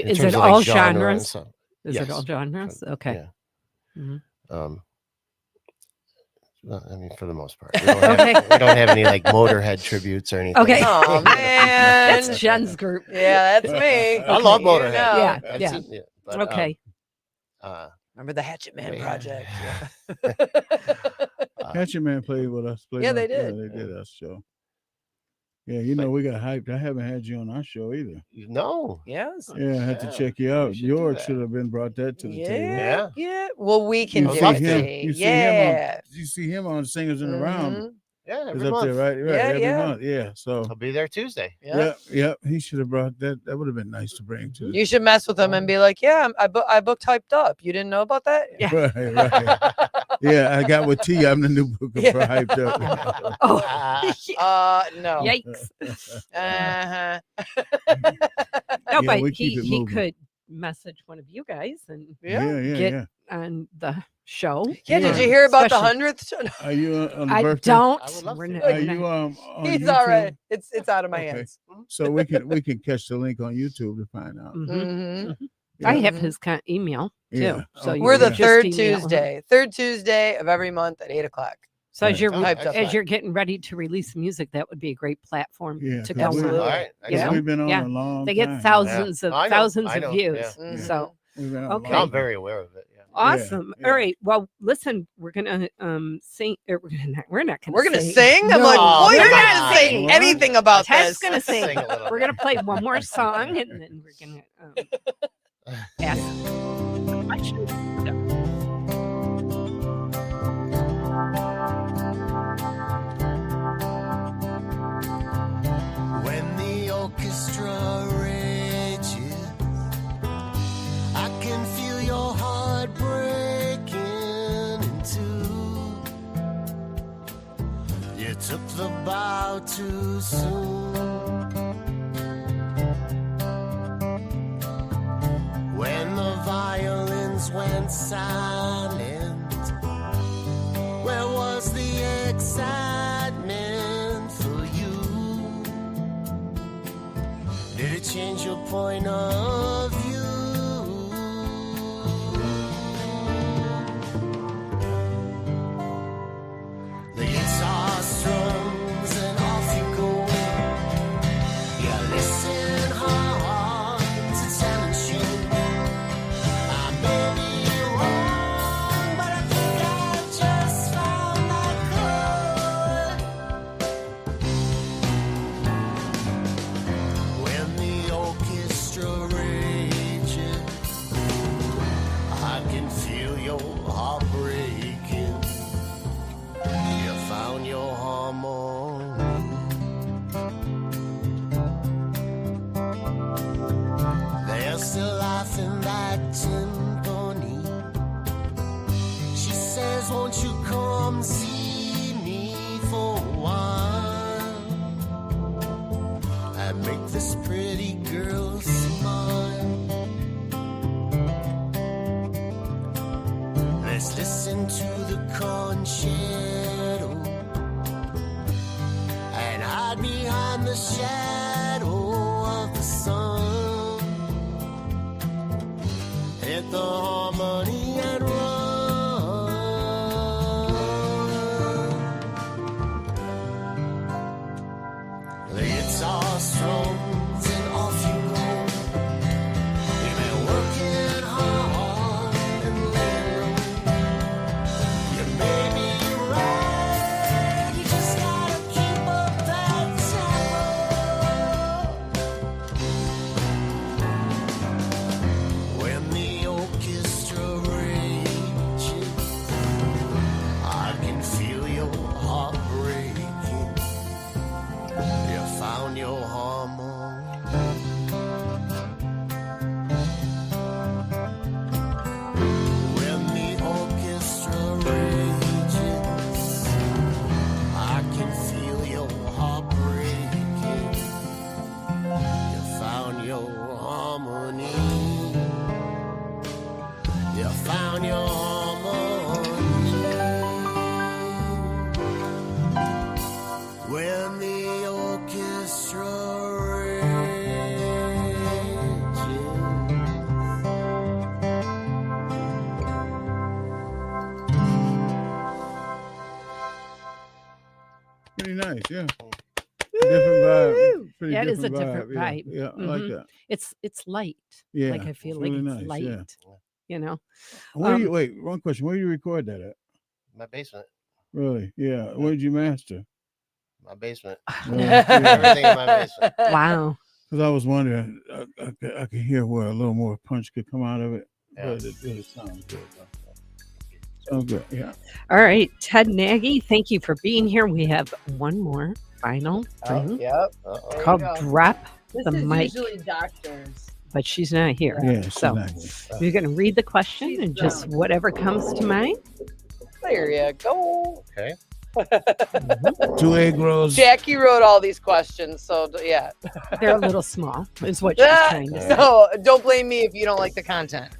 Is terms it of, like, all genre and genres? stuff. Is it all Yes. genres? Okay. Yeah. Mhm. Well, I mean, for the most part, we don't have any like Motorhead tributes or anything. Okay. Oh, man. That's Jen's group. Yeah, that's me. I love You Motorhead. know. Yeah. I've Yeah. seen- but, Okay. Remember the Hatchet Man Yeah. project? Hatchet Man played with us. Yeah, they did. Yeah, they did our show. Yeah, we got hyped. I haven't had you on our show either. No. Yes. Yeah, I had to Yeah, check you out. should do York that. should have been brought that to the table. Yeah. Yeah. Yeah. Well, we can You see love him. see. You see Yeah. him on. You see him on Singers in the Round. Mhm. Yeah, It's every up month. there, right? Yeah, every yeah. month. Yeah. So I'll be there Tuesday. Yeah. yeah. He should have brought that. That would have been nice to bring to. You should mess with them and be like, "Yeah, I booked Hyped Up. You didn't know about that?" Yeah. Right. Yeah, I got with T. I'm the new booker Yeah. for Hyped Up. Oh, No. yikes. Uh-huh. No, Yeah, but we keep it he moving. could message one of you guys and Yeah. yeah. get on the show. Yeah, did you hear about the Especially- 100th show? Are you on the I birthday? don't. I would love We're to. not- Are we're you not- on He's YouTube? all right. It's out of my Okay. hands. So we can catch the link on YouTube to find out. Mhm. Mhm. I Yeah. have his email too. Yeah. So Okay. you We're the can just third email him. Tuesday of every month at 8:00. So as you're Typed up as that. you're getting ready to release music, that would be a great platform Yeah, to 'cause go Absolutely. on. All right. You know? We've been on Yeah. a long They time. get thousands I know, of thousands I of know, views. yeah. Mhm. So We've been on a Okay. long I'm very aware of it. Yeah. awesome. yeah. All right. Well, listen, we're gonna sing. We're not gonna. We're gonna sing. sing. I'm No, like, boy, we're you're not not saying singing. anything about Ted's this. gonna sing. Sing a little We're bit. gonna play one more song, and then we're gonna ask a question. When the orchestra rages, I can feel your heart breaking in two. You took the bow too soon. When the violins went silent, where was the excitement for you? Did it change your point of view? The guitar strums and off you go. You listen hard to talent show. I may be wrong, but I think I just found that chord. When the orchestra rages, I can feel your heart breaking. You found your harmony. There's still life in that timpani. She says, won't you come see me for a while? I make this pretty girl smile. Let's listen to the concerto and hide behind the shadow of the sun. Hit the harmony and run. The guitar strums and off you go. We've been working hard and laying low. You may be right, you just gotta keep up that tempo. When the orchestra rages, I can feel your heart breaking. You found your harmony. When the orchestra rages, I can feel your heart breaking. You found your harmony. You found your harmony. When the orchestra Pretty nice, yeah. Different vibe. Pretty That is a different different vibe. Yeah, I like Mhm. that. It's light. Yeah, Like I feel it's like really it's nice, light. yeah. You know. Where you wait? One question. Where do you record that at? My basement. Really? Yeah. Where did you master? My basement. Yeah. Everything in my basement. Wow. Because I was wondering, I could hear where a little more punch could come out of it, Yeah. but it sounds good. Sounds good. Yeah. All right, TedNagy, thank you for being here. We have one more final thing Yep. Uh-oh. There called you go. Drop This the is mic, usually doctors. but she's not here. Yeah. So you're going to read the question and just whatever comes to mind. There you go. Okay. 2 egg rolls. Jackie wrote all these questions, so yeah. They're a little small, is what she's trying to say. No, don't blame me if you don't like the content.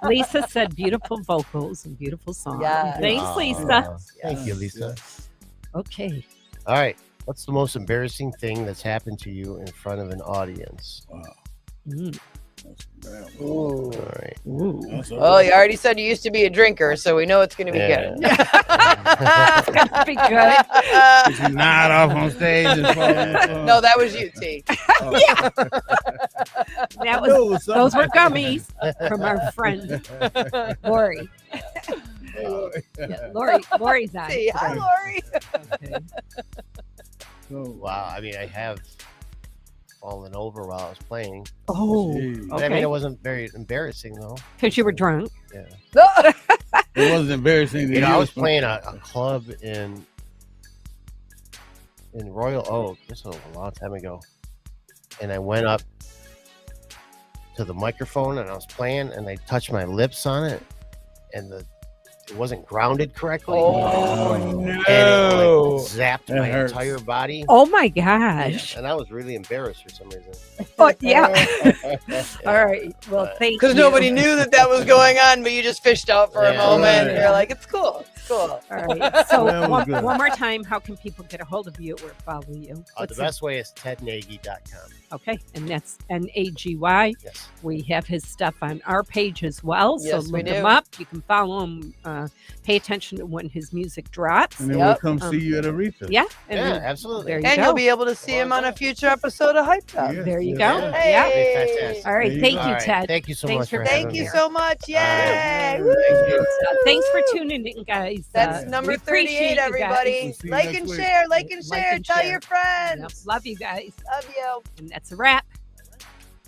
Lisa said beautiful vocals and beautiful songs. Yes. Thanks, Lisa. Thank you, Lisa. Okay. All right. What's the most embarrassing thing that's happened to you in front of an audience? Wow. Mm. That's bad. All right. That's a- Well, you already said you used to be a drinker, so we know it's going to be good. It's gonna be good. Did you nod off on stage and fall? No, that was you, T. That was those were gummies from our friend Lori. Yeah, Lori's on. T. Hi, Lori. Okay. Wow. I mean, I have fallen over while I was playing. Oh, But I mean, okay. it wasn't very embarrassing though. Because you were drunk. Yeah. It wasn't embarrassing. You know, I was playing a club in Royal Oak. This was a long time ago, and I went up to the microphone and I was playing, and I touched my lips on it, and it wasn't grounded correctly. Oh, And no. it like zapped That my hurts. entire body. Oh my gosh. And I was really embarrassed for some reason. But yeah. All right. Well, thank you. Because nobody knew that was going on, but you just fished out for a Yeah. moment, Right. and you're like, it's cool. It's cool. All right. So That was good. one more time, how can people get a hold of you or follow you? The What's best way is TedNagy.com. Okay, and that's NAGY. Yes. We have his stuff on our page as well. Yes, so we look him do. up. You can follow him. Pay attention to when his music drops. And then Yep. we'll come see you at Aretha. Yeah. Yeah, then absolutely. there you And go. you'll be able to see him on a future episode of Hype Up. Yes, There you yes, go. yes. Hey. Yeah. That'd be fantastic. All right. There you Thank go. you, All right. Ted. Thank you so Thanks much for for having Thank having you me. so much. Yay. Thank Woo. Thanks for tuning in, guys. That's We number appreciate 38, you guys. everybody. We'll see you Like next and week. share, like and Like share. and Tell share. your Yep. friends. Love you guys. Love you. And that's a wrap.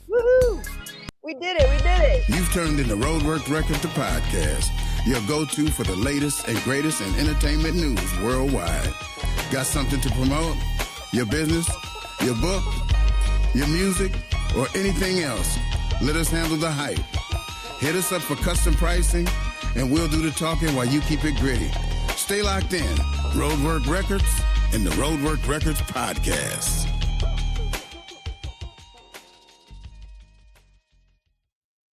Woohoo. We did it. We did it. You've turned into Roadwork Records, the podcast, your go-to for the latest and greatest in entertainment news worldwide. Got something to promote? Your business? Your book? Your music? Or anything else? Let us handle the hype. Hit us up for custom pricing, and we'll do the talking while you keep it gritty. Stay locked in. Roadwork Records and the Roadwork Records podcast.